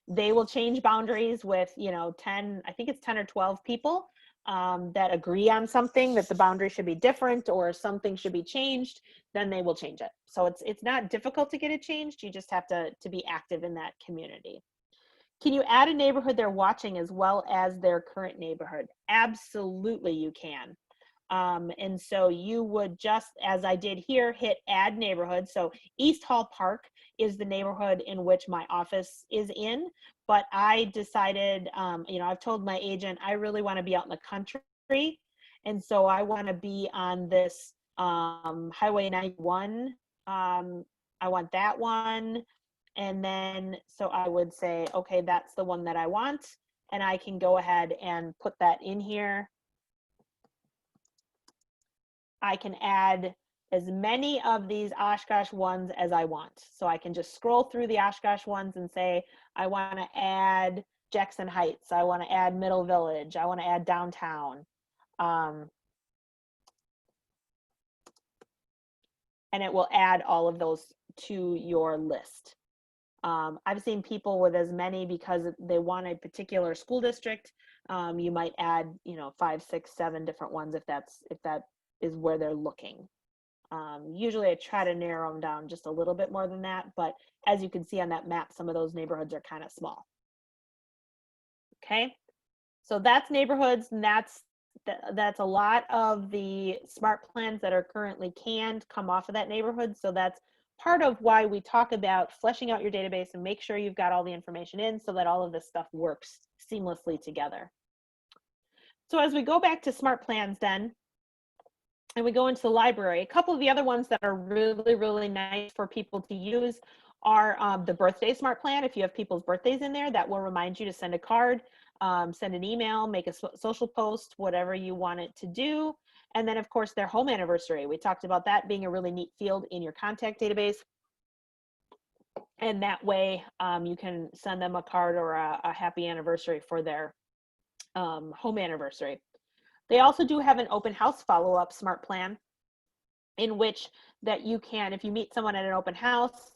They will change boundaries with, you know, 10, I think it's 10 or 12 people that agree on something, that the boundary should be different or something should be changed, then they will change it. So it's not difficult to get it changed. You just have to be active in that community. Can you add a neighborhood they're watching as well as their current neighborhood? Absolutely, you can. And so you would, just as I did here, hit add neighborhood. So East Hall Park is the neighborhood in which my office is in, but I decided, you know, I've told my agent, I really want to be out in the country. And so I want to be on this Highway 91. I want that one. And then, so I would say, okay, that's the one that I want. And I can go ahead and put that in here. I can add as many of these Oshkosh ones as I want. So I can just scroll through the Oshkosh ones and say, I want to add Jackson Heights. I want to add Middle Village. I want to add downtown. And it will add all of those to your list. I've seen people with as many because they want a particular school district. You might add, you know, 5, 6, 7 different ones if that is where they're looking. Usually I try to narrow them down just a little bit more than that, but as you can see on that map, some of those neighborhoods are kind of small. Okay, so that's neighborhoods, and that's a lot of the smart plans that are currently canned come off of that neighborhood. So that's part of why we talk about fleshing out your database and make sure you've got all the information in so that all of this stuff works seamlessly together. So as we go back to smart plans then, and we go into the library, a couple of the other ones that are really, really nice for people to use are the birthday smart plan. If you have people's birthdays in there, that will remind you to send a card, send an email, make a social post, whatever you want it to do. And then of course their home anniversary. We talked about that being a really neat field in your contact database. And that way you can send them a card or a happy anniversary for their home anniversary. They also do have an open house follow-up smart plan, in which that you can, if you meet someone at an open house,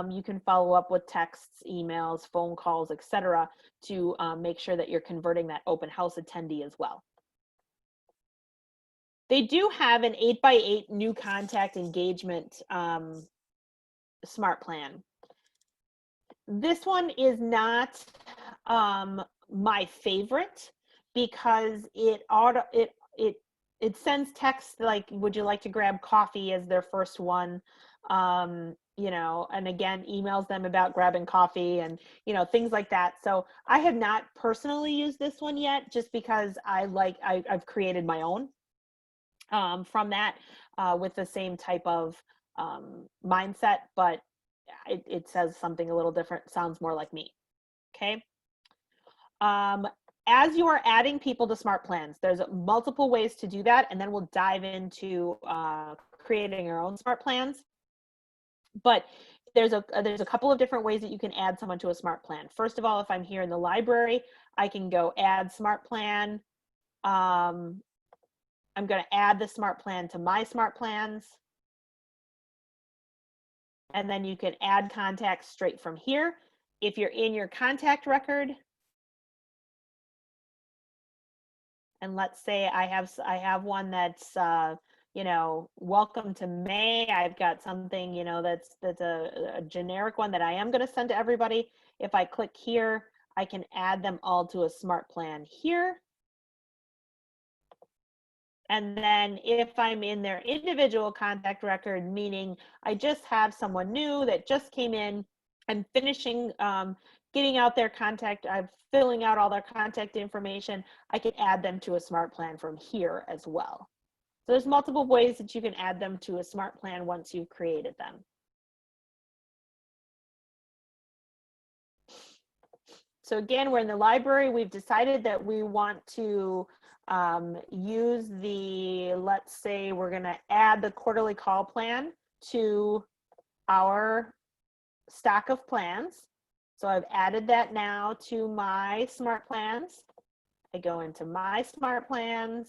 you can follow up with texts, emails, phone calls, etc., to make sure that you're converting that open house attendee as well. They do have an 8x8 new contact engagement smart plan. This one is not my favorite, because it sends texts like, would you like to grab coffee, as their first one, you know, and again emails them about grabbing coffee and, you know, things like that. So I have not personally used this one yet, just because I've created my own from that with the same type of mindset, but it says something a little different, sounds more like me. Okay. As you are adding people to Smartplans, there's multiple ways to do that, and then we'll dive into creating our own Smartplans. But there's a couple of different ways that you can add someone to a Smartplan. First of all, if I'm here in the library, I can go add Smartplan. I'm going to add the Smartplan to my Smartplans. And then you can add contacts straight from here. If you're in your contact record, and let's say I have one that's you know, welcome to May. I've got something, you know, that's a generic one that I am going to send to everybody. If I click here, I can add them all to a Smartplan here. And then if I'm in their individual contact record, meaning I just have someone new that just came in, I'm finishing getting out their contact, I'm filling out all their contact information, I can add them to a Smartplan from here as well. So there's multiple ways that you can add them to a Smartplan once you've created them. So again, we're in the library. We've decided that we want to use the, let's say we're going to add the quarterly call plan to our stack of plans. So I've added that now to my Smartplans. I go into my Smartplans.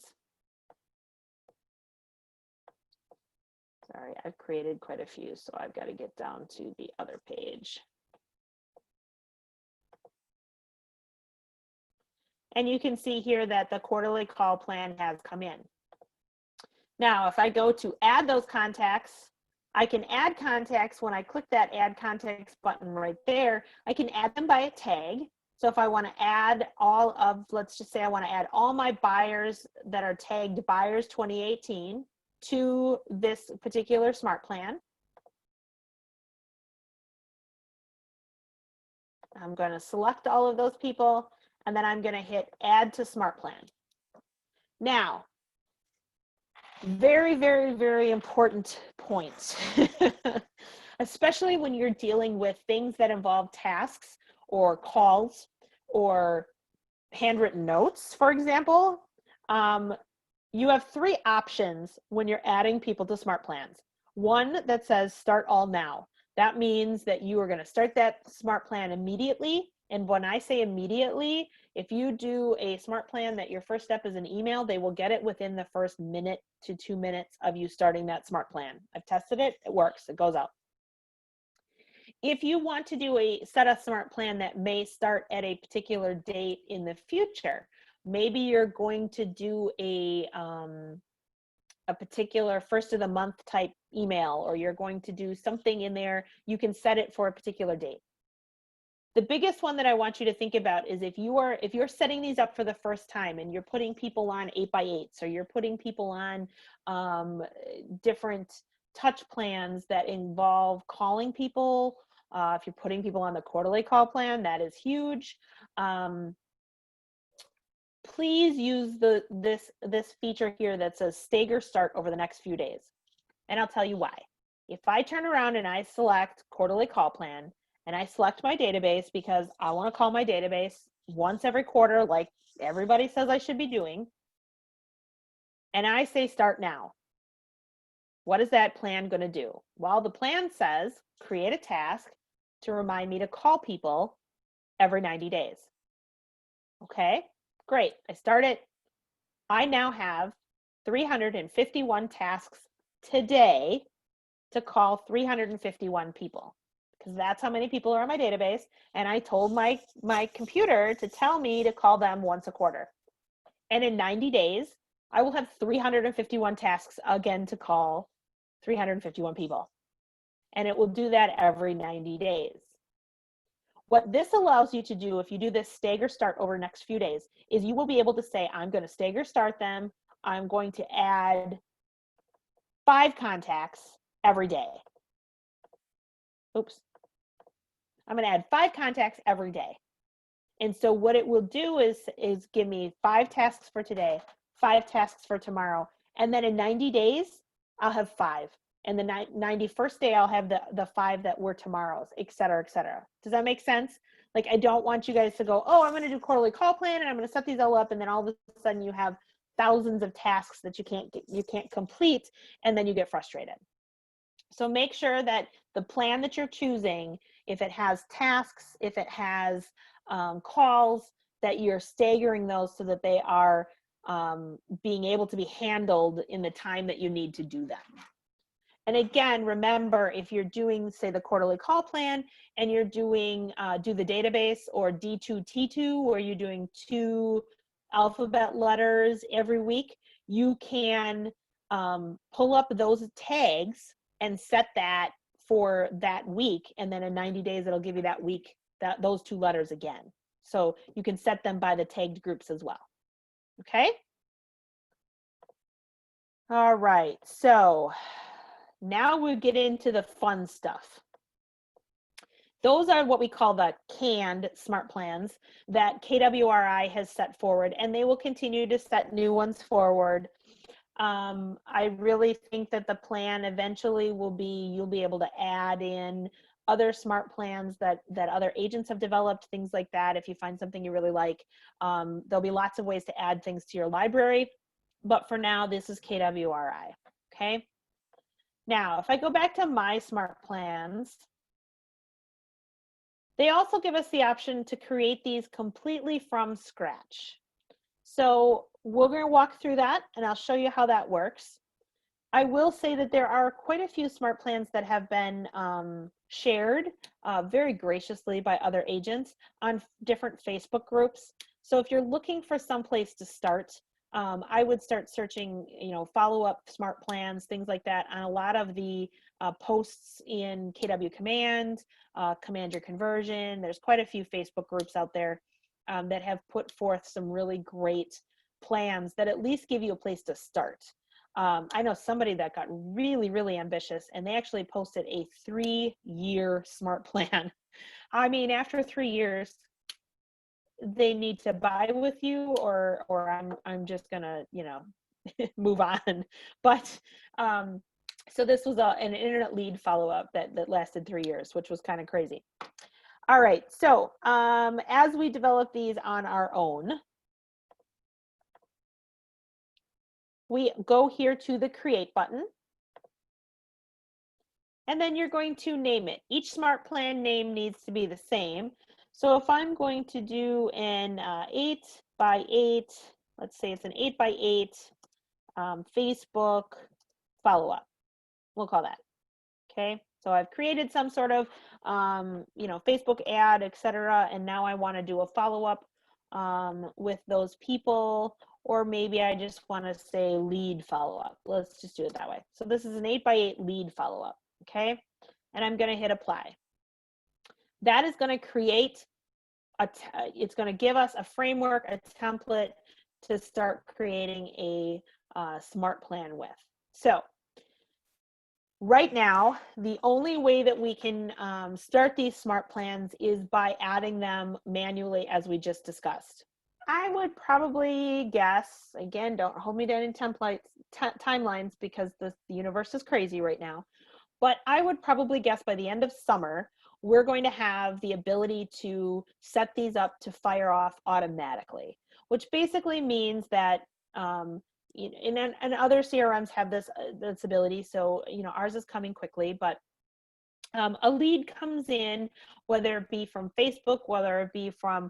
Sorry, I've created quite a few, so I've got to get down to the other page. And you can see here that the quarterly call plan has come in. Now, if I go to add those contacts, I can add contacts. When I click that add contacts button right there, I can add them by a tag. So if I want to add all of, let's just say I want to add all my buyers that are tagged buyers 2018 to this particular Smartplan. I'm going to select all of those people, and then I'm going to hit add to Smartplan. Now, very, very, very important point, especially when you're dealing with things that involve tasks or calls or handwritten notes, for example. You have three options when you're adding people to Smartplans. One that says start all now. That means that you are going to start that Smartplan immediately. And when I say immediately, if you do a Smartplan that your first step is an email, they will get it within the first minute to 2 minutes of you starting that Smartplan. I've tested it, it works, it goes out. If you want to do a set a Smartplan that may start at a particular date in the future, maybe you're going to do a particular first of the month type email, or you're going to do something in there, you can set it for a particular date. The biggest one that I want you to think about is if you're setting these up for the first time and you're putting people on 8x8s, or you're putting people on different touch plans that involve calling people, if you're putting people on the quarterly call plan, that is huge. Please use this feature here that says stagger start over the next few days. And I'll tell you why. If I turn around and I select quarterly call plan, and I select my database because I want to call my database once every quarter like everybody says I should be doing, and I say start now, what is that plan going to do? Well, the plan says create a task to remind me to call people every 90 days. Okay, great. I start it. I now have 351 tasks today to call 351 people, because that's how many people are on my database. And I told my computer to tell me to call them once a quarter. And in 90 days, I will have 351 tasks again to call 351 people. And it will do that every 90 days. What this allows you to do, if you do this stagger start over the next few days, is you will be able to say, I'm going to stagger start them. I'm going to add 5 contacts every day. Oops. I'm going to add 5 contacts every day. And so what it will do is give me 5 tasks for today, 5 tasks for tomorrow. And then in 90 days, I'll have 5. And the 91st day, I'll have the 5 that were tomorrow's, et cetera, et cetera. Does that make sense? Like, I don't want you guys to go, oh, I'm going to do quarterly call plan and I'm going to set these all up, and then all of a sudden you have thousands of tasks that you can't complete, and then you get frustrated. So make sure that the plan that you're choosing, if it has tasks, if it has calls, that you're staggering those so that they are being able to be handled in the time that you need to do them. And again, remember, if you're doing, say, the quarterly call plan and you're doing do the database or D2T2, where you're doing 2 alphabet letters every week, you can pull up those tags and set that for that week. And then in 90 days, it'll give you that week, those 2 letters again. So you can set them by the tagged groups as well. Okay. All right. So now we get into the fun stuff. Those are what we call the canned smart plans that KWRI has set forward, and they will continue to set new ones forward. I really think that the plan eventually will be, you'll be able to add in other smart plans that other agents have developed, things like that. If you find something you really like, there'll be lots of ways to add things to your library. But for now, this is KWRI, okay? Now, if I go back to my smart plans, they also give us the option to create these completely from scratch. So we're going to walk through that, and I'll show you how that works. I will say that there are quite a few smart plans that have been shared very graciously by other agents on different Facebook groups. So if you're looking for some place to start, I would start searching, follow-up smart plans, things like that, on a lot of the posts in KW Command, Command Your Conversion. There's quite a few Facebook groups out there that have put forth some really great plans that at least give you a place to start. I know somebody that got really, really ambitious, and they actually posted a 3-year smart plan. I mean, after 3 years, they need to buy with you, or I'm just gonna, move on. But so this was an internet lead follow-up that lasted 3 years, which was kind of crazy. All right, so as we develop these on our own, we go here to the create button, and then you're going to name it. Each smart plan name needs to be the same. So if I'm going to do an 8x8, let's say it's an 8x8 Facebook follow-up, we'll call that, okay? So I've created some sort of, Facebook ad, etc. And now I want to do a follow-up with those people, or maybe I just want to say lead follow-up. Let's just do it that way. So this is an 8x8 lead follow-up, okay? And I'm going to hit apply. That is going to create it's going to give us a framework, a template to start creating a smart plan with. So right now, the only way that we can start these smart plans is by adding them manually, as we just discussed. I would probably guess, again, don't hold me down in timelines because the universe is crazy right now, but I would probably guess by the end of summer, we're going to have the ability to set these up to fire off automatically, which basically means that and other CRMs have this ability. So, ours is coming quickly, but a lead comes in, whether it be from Facebook, whether it be from,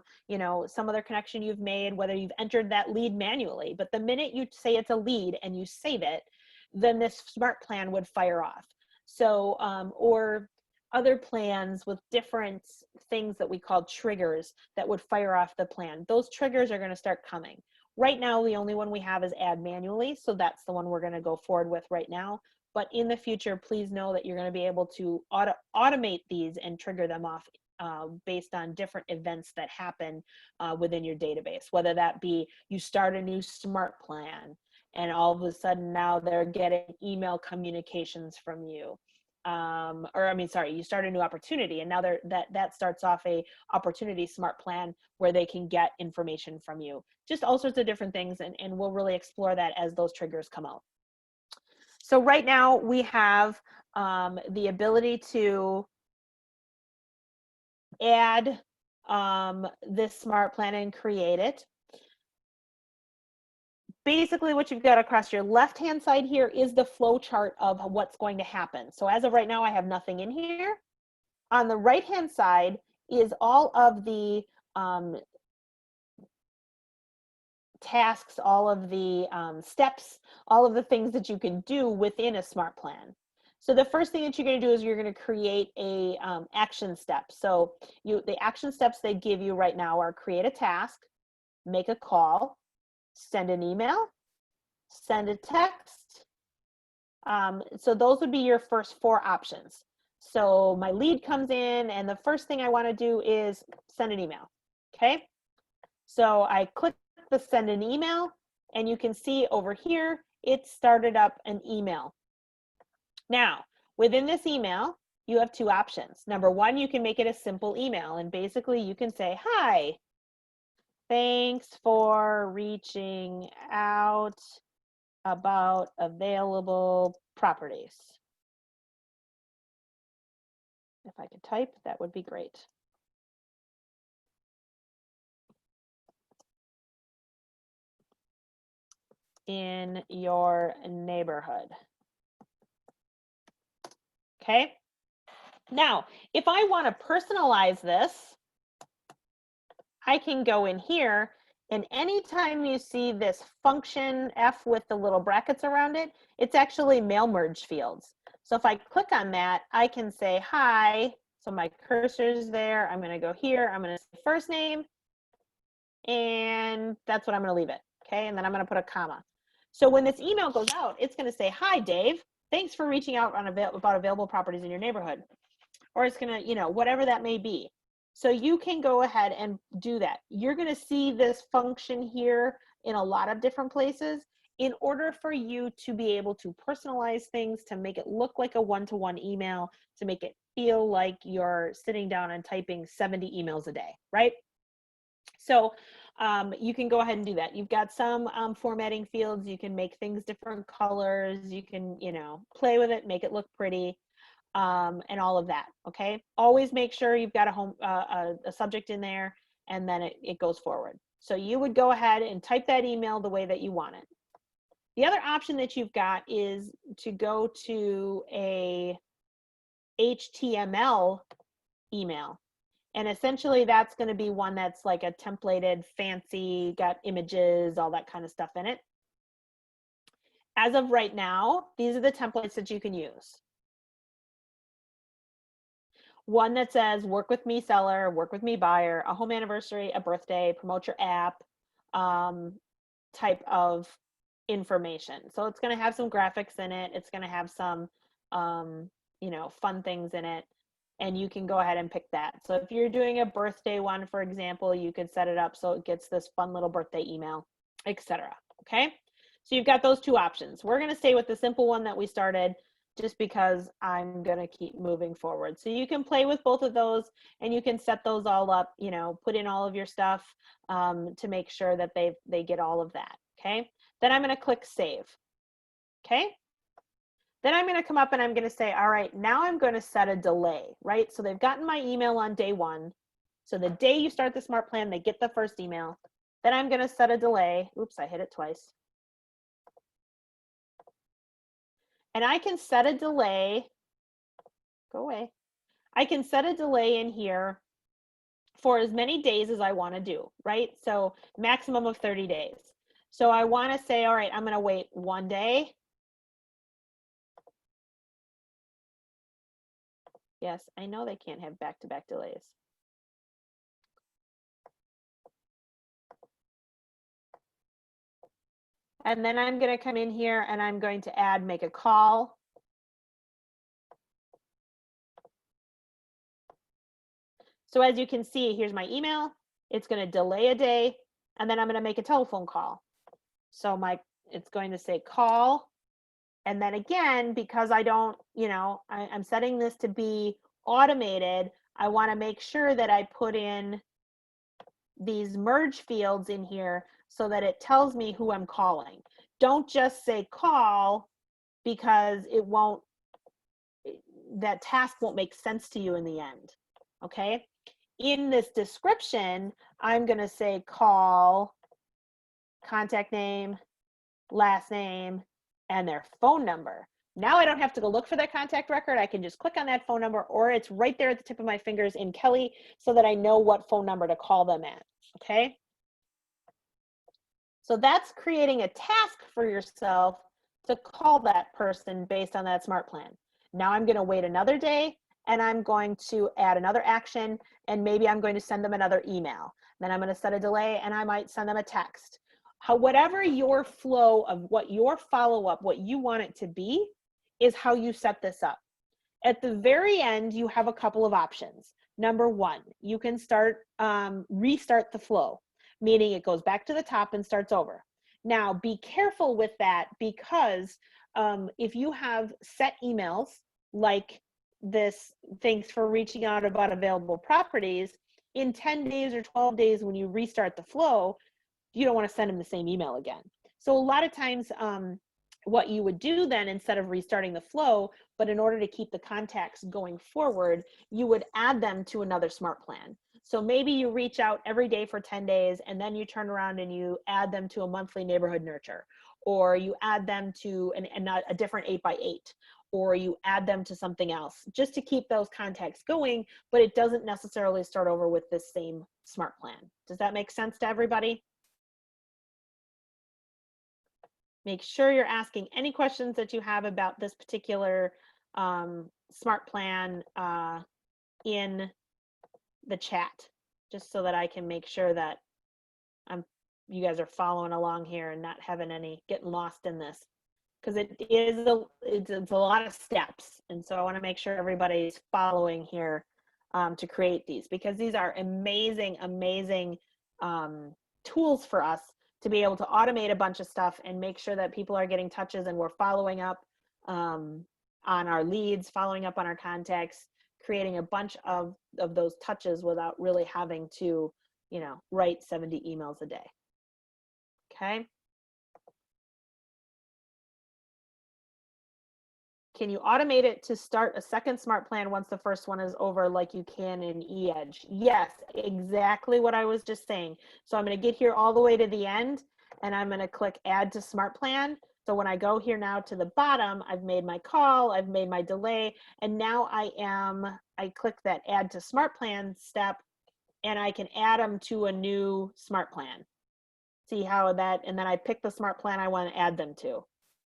some other connection you've made, whether you've entered that lead manually. But the minute you say it's a lead and you save it, then this smart plan would fire off. So, or other plans with different things that we call triggers that would fire off the plan. Those triggers are going to start coming. Right now, the only one we have is add manually. So that's the one we're going to go forward with right now. But in the future, please know that you're going to be able to automate these and trigger them off based on different events that happen within your database, whether that be you start a new smart plan and all of a sudden now they're getting email communications from you. You start a new opportunity and now that starts off a opportunity smart plan where they can get information from you. Just all sorts of different things, and we'll really explore that as those triggers come out. So right now we have the ability to add this smart plan and create it. Basically what you've got across your left-hand side here is the flow chart of what's going to happen. So as of right now, I have nothing in here. On the right-hand side is all of the tasks, all of the steps, all of the things that you can do within a smart plan. So the first thing that you're going to do is you're going to create a action step. So the action steps they give you right now are create a task, make a call, send an email, send a text. So those would be your first 4 options. So my lead comes in and the first thing I want to do is send an email. Okay. So I click the send an email and you can see over here, it started up an email. Now, within this email, you have 2 options. Number 1, you can make it a simple email and basically you can say, hi, thanks for reaching out about available properties. If I could type, that would be great. In your neighborhood. Okay. Now, if I want to personalize this, I can go in here and anytime you see this function F with the little brackets around it, it's actually mail merge fields. So if I click on that, I can say hi. So my cursor's there. I'm going to go here. I'm going to say first name. And that's what I'm going to leave it. Okay. And then I'm going to put a comma. So when this email goes out, it's going to say, hi, Dave. Thanks for reaching out on about available properties in your neighborhood. Or it's going to, you know, whatever that may be. So you can go ahead and do that. You're going to see this function here in a lot of different places. In order for you to be able to personalize things, to make it look like a one-to-one email, to make it feel like you're sitting down and typing 70 emails a day, right? So you can go ahead and do that. You've got some formatting fields. You can make things different colors. You can, you know, play with it, make it look pretty. And all of that. Okay. Always make sure you've got a subject in there and then it goes forward. So you would go ahead and type that email the way that you want it. The other option that you've got is to go to a HTML email. And essentially that's going to be one that's like a templated, fancy, got images, all that kind of stuff in it. As of right now, these are the templates that you can use. One that says work with me seller, work with me buyer, a home anniversary, a birthday, promote your app type of information. So it's going to have some graphics in it. It's going to have some, you know, fun things in it. And you can go ahead and pick that. So if you're doing a birthday one, for example, you could set it up so it gets this fun little birthday email, etc. Okay. So you've got those 2 options. We're going to stay with the simple one that we started, just because I'm going to keep moving forward. So you can play with both of those and you can set those all up, you know, put in all of your stuff to make sure that they get all of that. Okay. Then I'm going to click save. Okay. Then I'm going to come up and I'm going to say, all right, now I'm going to set a delay, right? So they've gotten my email on day 1. So the day you start the smart plan, they get the first email. Then I'm going to set a delay. Oops, I hit it twice. And I can set a delay, go away. I can set a delay in here for as many days as I want to do, right? So maximum of 30 days. So I want to say, all right, I'm going to wait 1 day. Yes, I know they can't have back-to-back delays. And then I'm going to come in here and I'm going to add make a call. So as you can see, here's my email. It's going to delay a day and then I'm going to make a telephone call. So it's going to say call. And then again, because I don't, you know, I'm setting this to be automated, I want to make sure that I put in these merge fields in here so that it tells me who I'm calling. Don't just say call, because it won't, that task won't make sense to you in the end. Okay. in this description, I'm going to say call, contact name, last name, and their phone number. Now I don't have to go look for that contact record. I can just click on that phone number, or it's right there at the tip of my fingers in Kelle so that I know what phone number to call them at, okay? So that's creating a task for yourself to call that person based on that smart plan. Now I'm going to wait another day and I'm going to add another action, and maybe I'm going to send them another email. Then I'm going to set a delay and I might send them a text. Whatever your flow of what your follow-up, what you want it to be, is how you set this up. At the very end, you have a couple of options. Number one, you can restart the flow, meaning it goes back to the top and starts over. Now, be careful with that, because if you have set emails like this, thanks for reaching out about available properties, in 10 days or 12 days when you restart the flow, you don't want to send them the same email again. So a lot of times what you would do then, instead of restarting the flow, but in order to keep the contacts going forward, you would add them to another smart plan. So maybe you reach out every day for 10 days and then you turn around and you add them to a monthly neighborhood nurture, or you add them to a different 8x8, or you add them to something else, just to keep those contacts going, but it doesn't necessarily start over with this same smart plan. Does that make sense to everybody? Make sure you're asking any questions that you have about this particular smart plan in the chat, just so that I can make sure that you guys are following along here and not having getting lost in this, because it's a lot of steps, and so I want to make sure everybody's following here to create these, because these are amazing tools for us to be able to automate a bunch of stuff and make sure that people are getting touches and we're following up on our leads, following up on our contacts, creating a bunch of those touches without really having to, write 70 emails a day. Okay. Can you automate it to start a second smart plan once the first one is over, like you can in eEdge? Yes, exactly what I was just saying. So I'm going to get here all the way to the end and I'm going to click add to smart plan. So when I go here now to the bottom, I've made my call, I've made my delay, and now I click that add to smart plan step, and I can add them to a new smart plan. See how that, and then I pick the smart plan I want to add them to.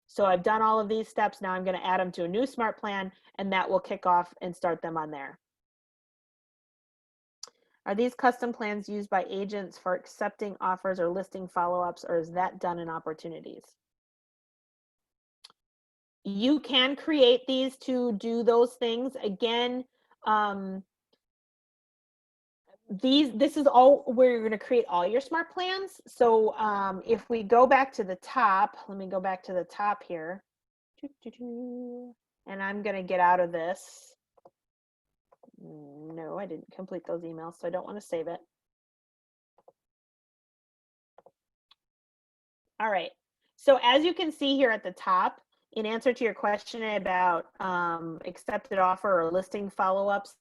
So I've done all of these steps. Now I'm going to add them to a new smart plan, and that will kick off and start them on there. Are these custom plans used by agents for accepting offers or listing follow-ups, or is that done in opportunities? You can create these to do those things. Again, this is all where you're going to create all your smart plans. So if we go back to the top, let me go back to the top here. And I'm going to get out of this. No, I didn't complete those emails, so I don't want to save it. All right. So as you can see here at the top, in answer to your question about accepted offer or listing follow-ups,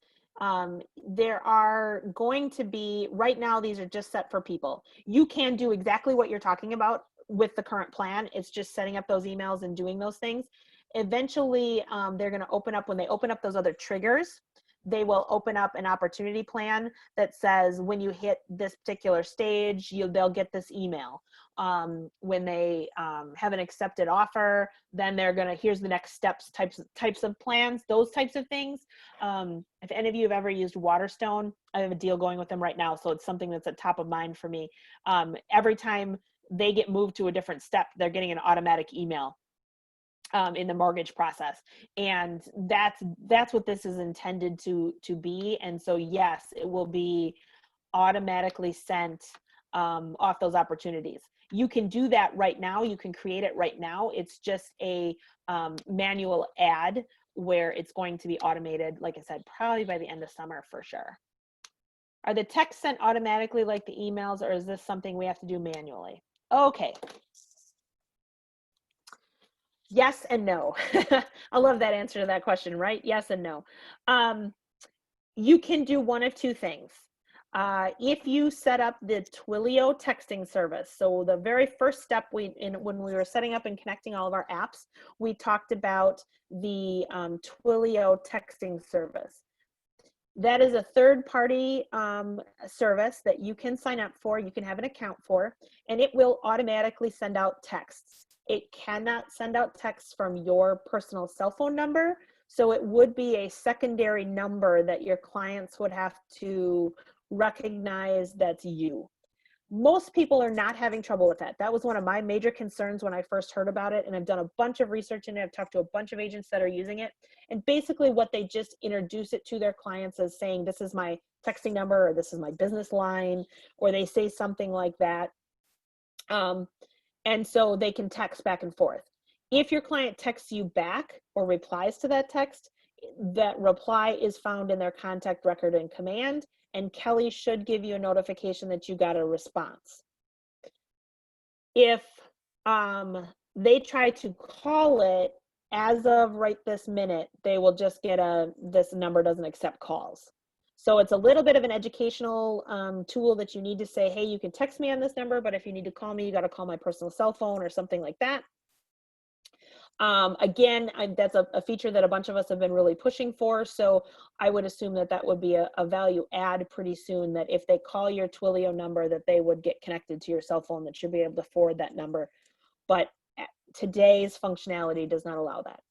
there are going to be, right now, these are just set for people. You can do exactly what you're talking about with the current plan. It's just setting up those emails and doing those things. Eventually, they're going to open up, when they open up those other triggers, they will open up an opportunity plan that says when you hit this particular stage, they'll get this email. When they have an accepted offer, then they're gonna, here's the next steps, types of plans, those types of things. If any of you have ever used Waterstone, I have a deal going with them right now, so it's something that's at top of mind for me. Every time they get moved to a different step, they're getting an automatic email in the mortgage process, and that's what this is intended to be. And so yes, it will be automatically sent off those opportunities. You can do that right now. You can create it right now. It's just a manual add where it's going to be automated, like I said, probably by the end of summer for sure. Are the texts sent automatically like the emails, or is this something we have to do manually? Okay. Yes and no. I love that answer to that question, right? Yes and no. You can do one of two things. If you set up the Twilio texting service, so the very first step when we were setting up and connecting all of our apps, we talked about the Twilio texting service. That is a third-party service that you can sign up for, you can have an account for, and it will automatically send out texts. It cannot send out texts from your personal cell phone number, so it would be a secondary number that your clients would have to recognize that's you. Most people are not having trouble with that. That was one of my major concerns when I first heard about it, and I've done a bunch of research in it. I've talked to a bunch of agents that are using it, and basically what they just introduce it to their clients as saying, this is my texting number, or this is my business line, or they say something like that. And so they can text back and forth. If your client texts you back or replies to that text, that reply is found in their contact record in command, and Kelly should give you a notification that you got a response. If they try to call it, as of right this minute, they will just get this number doesn't accept calls. So it's a little bit of an educational tool that you need to say, hey, you can text me on this number, but if you need to call me, you got to call my personal cell phone or something like that. Again, that's a feature that a bunch of us have been really pushing for. So I would assume that that would be a value add pretty soon, that if they call your Twilio number, that they would get connected to your cell phone, that you'll be able to forward that number. But today's functionality does not allow that.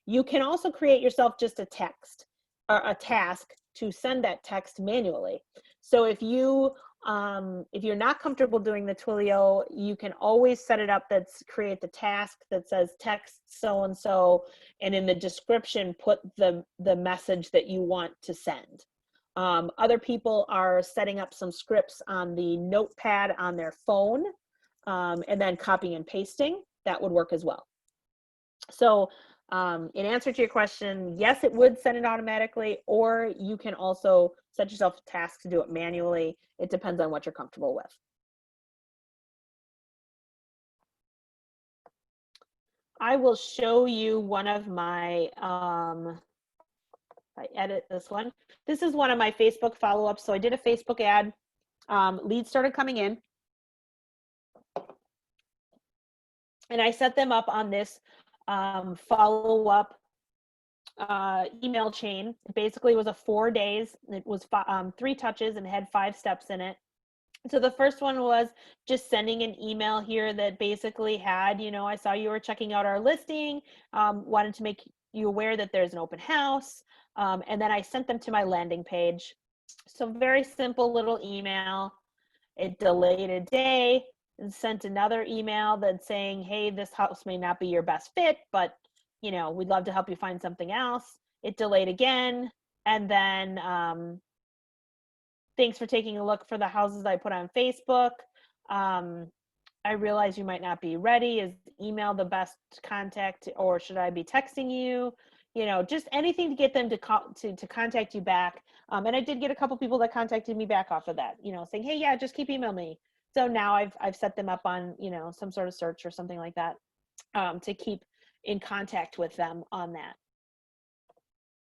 You can also create yourself just a text or a task to send that text manually. So if you're not comfortable doing the Twilio, you can always set it up create the task that says text so-and-so, and in the description, put the message that you want to send. Other people are setting up some scripts on the notepad on their phone, and then copying and pasting. That would work as well. So in answer to your question, yes, it would send it automatically, or you can also set yourself a task to do it manually. It depends on what you're comfortable with. I will show you one of my, if I edit this one, this is one of my Facebook follow-ups. So I did a Facebook ad, leads started coming in, and I set them up on this follow-up email chain. It basically was a 4 days. It was 3 touches and had 5 steps in it. So the first one was just sending an email here that basically had, I saw you were checking out our listing, wanted to make you aware that there's an open house. And then I sent them to my landing page. So very simple little email. It delayed a day and sent another email that's saying, hey, this house may not be your best fit, but we'd love to help you find something else. It delayed again. And then thanks for taking a look for the houses I put on Facebook. I realize you might not be ready. Is email the best contact, or should I be texting you? Just anything to get them to contact you back. And I did get a couple people that contacted me back off of that, saying, hey, yeah, just keep emailing me. So now I've set them up on, some sort of search or something like that, to keep in contact with them on that.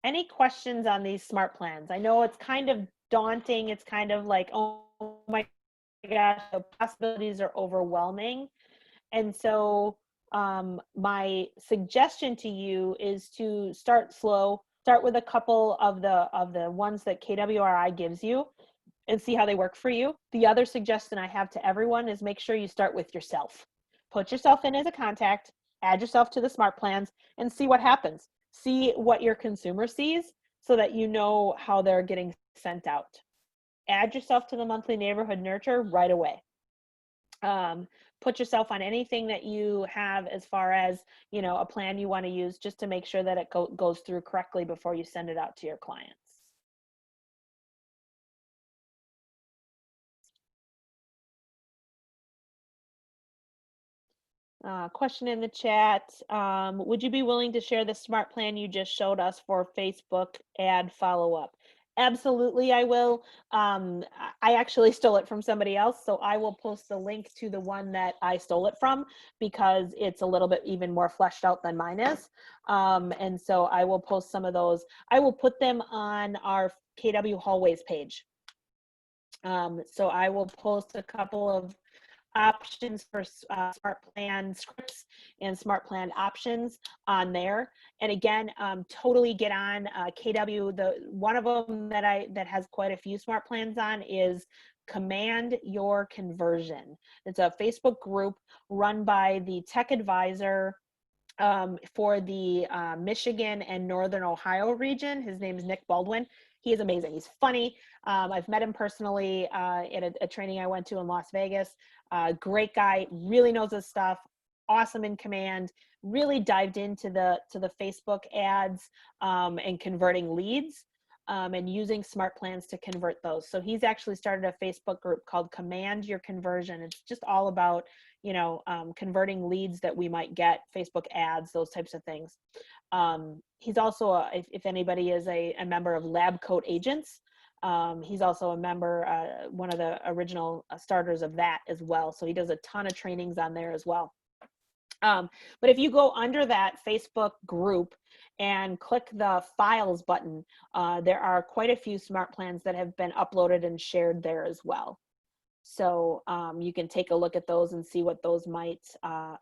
Any questions on these smart plans? I know it's kind of daunting. It's kind of like, oh my gosh, the possibilities are overwhelming. And so my suggestion to you is to start slow. Start with a couple of the ones that KWRI gives you and see how they work for you. The other suggestion I have to everyone is make sure you start with yourself. Put yourself in as a contact, add yourself to the smart plans, and see what happens. See what your consumer sees so that you know how they're getting sent out. Add yourself to the monthly neighborhood nurture right away. Put yourself on anything that you have as far as, a plan you want to use, just to make sure that it goes through correctly before you send it out to your clients. Question in the chat. Would you be willing to share the smart plan you just showed us for Facebook ad follow-up? Absolutely, I will. I actually stole it from somebody else, so I will post the link to the one that I stole it from, because it's a little bit even more fleshed out than mine is. And so I will post some of those. I will put them on our KW Hallways page. So I will post a couple of options for smart plan scripts and smart plan options on there. And again, totally get on KW. The one of them that has quite a few smart plans on is Command Your Conversion. It's a Facebook group run by the tech advisor for the Michigan and Northern Ohio region. His name is Nick Baldwin. He is amazing. He's funny. I've met him personally at a training I went to in Las Vegas. Great guy, really knows his stuff, awesome in command, really dived into the Facebook ads and converting leads and using smart plans to convert those. So he's actually started a Facebook group called Command Your Conversion. It's just all about, you know, converting leads that we might get, Facebook ads, those types of things. He's also, if anybody is a member of Lab Coat Agents, he's also a member, one of the original starters of that as well. So he does a ton of trainings on there as well. But if you go under that Facebook group and click the files button, there are quite a few smart plans that have been uploaded and shared there as well. So you can take a look at those and see what those might,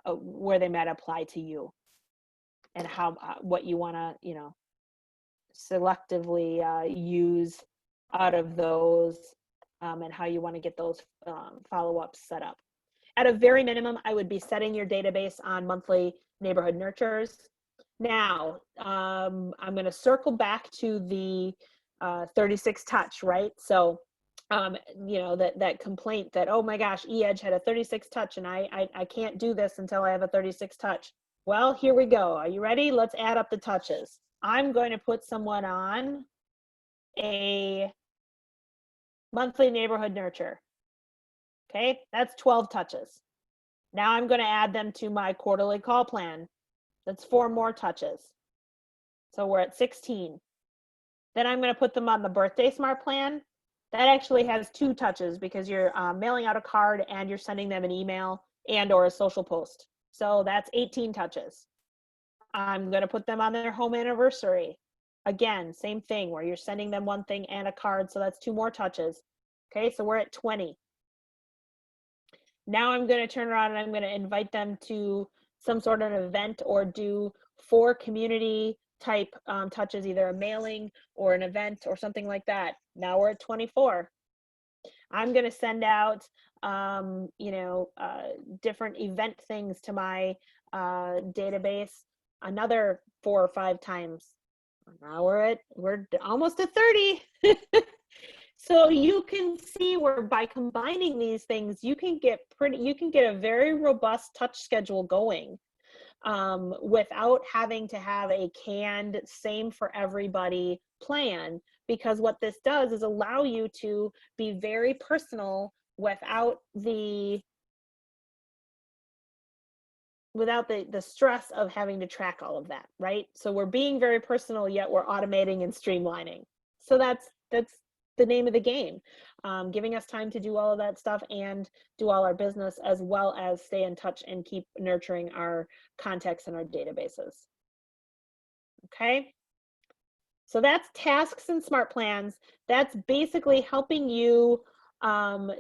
where they might apply to you, and how, what you want to, you know, selectively use out of those, and how you want to get those follow-ups set up. At a very minimum, I would be setting your database on monthly neighborhood nurtures. Now, I'm going to circle back to the 36 touch, right? So, you know, that complaint that, oh my gosh, eEdge had a 36 touch and I can't do this until I have a 36 touch. Well, here we go. Are you ready? Let's add up the touches. I'm going to put someone on a monthly neighborhood nurture. Okay, that's 12 touches. Now I'm going to add them to my quarterly call plan. That's 4 more touches. So we're at 16. Then I'm going to put them on the birthday smart plan. That actually has 2 touches because you're mailing out a card and you're sending them an email and or a social post. So that's 18 touches. I'm going to put them on their home anniversary. Again, same thing where you're sending them one thing and a card. So that's 2 more touches. Okay, so we're at 20. Now I'm going to turn around and I'm going to invite them to some sort of event or do 4 community type touches, either a mailing or an event or something like that. Now we're at 24. I'm going to send out, you know, different event things to my database another 4 or 5 times. Now we're almost at 30. So you can see where by combining these things, you can get a very robust touch schedule going without having to have a canned same for everybody plan, because what this does is allow you to be very personal without the stress of having to track all of that, right? So we're being very personal, yet we're automating and streamlining. So that's the name of the game, giving us time to do all of that stuff and do all our business, as well as stay in touch and keep nurturing our contacts in our databases. Okay, so that's tasks and smart plans. That's basically helping you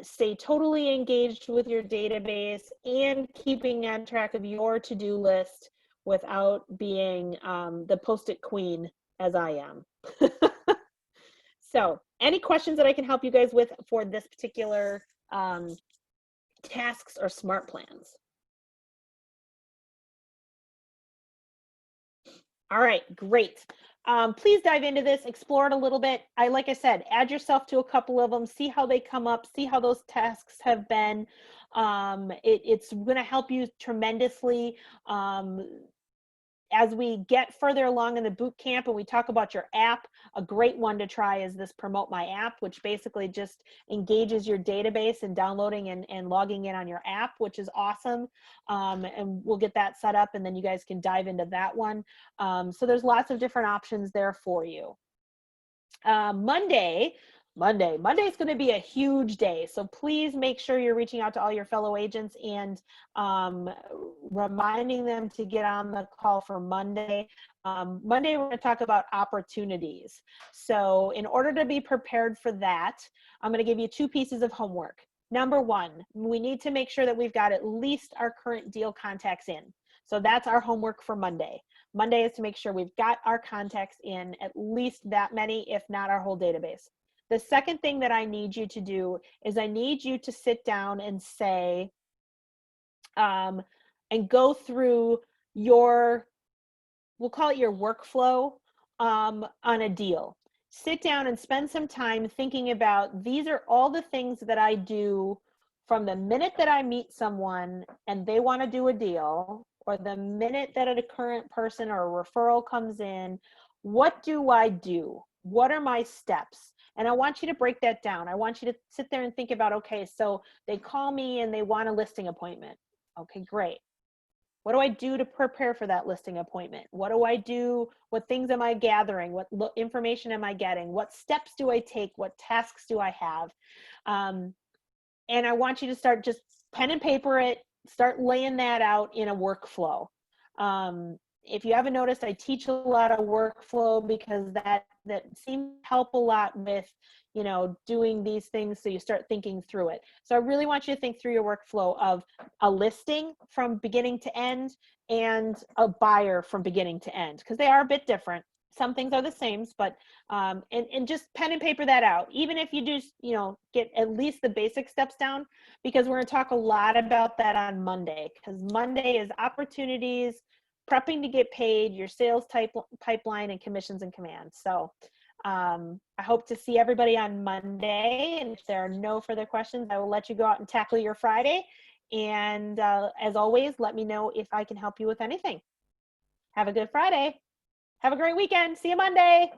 stay totally engaged with your database and keeping on track of your to-do list without being the post-it queen as I am. So any questions that I can help you guys with for this particular tasks or smart plans? All right, great. Please dive into this, explore it a little bit. Like I said, add yourself to a couple of them, see how they come up, see how those tasks have been. It's going to help you tremendously as we get further along in the boot camp and we talk about your app. A great one to try is this Promote My App, which basically just engages your database and downloading and logging in on your app, which is awesome. And we'll get that set up and then you guys can dive into that one. So there's lots of different options there for you. Monday is going to be a huge day. So please make sure you're reaching out to all your fellow agents and reminding them to get on the call for Monday. Monday, we're going to talk about opportunities. So in order to be prepared for that, I'm going to give you 2 pieces of homework. Number 1, we need to make sure that we've got at least our current deal contacts in. So that's our homework for Monday. Monday is to make sure we've got our contacts in, at least that many, if not our whole database. The second thing that I need you to do is I need you to sit down and say, and go through your, we'll call it your workflow on a deal. Sit down and spend some time thinking about, these are all the things that I do from the minute that I meet someone and they want to do a deal, or the minute that a current person or a referral comes in. What do I do? What are my steps? And I want you to break that down. I want you to sit there and think about, okay, so they call me and they want a listing appointment. Okay, great. What do I do to prepare for that listing appointment? What do I do? What things am I gathering? What information am I getting? What steps do I take? What tasks do I have? And I want you to start, just pen and paper it, start laying that out in a workflow. If you haven't noticed, I teach a lot of workflow because that seems to help a lot with, you know, doing these things, so you start thinking through it. So I really want you to think through your workflow of a listing from beginning to end and a buyer from beginning to end, because they are a bit different. Some things are the same, but and just pen and paper that out. Even if you just, you know, get at least the basic steps down, because we're going to talk a lot about that on Monday, because Monday is opportunities, prepping to get paid, your sales pipeline, and commissions and commands. So I hope to see everybody on Monday. And if there are no further questions, I will let you go out and tackle your Friday. And as always, let me know if I can help you with anything. Have a good Friday. Have a great weekend. See you Monday.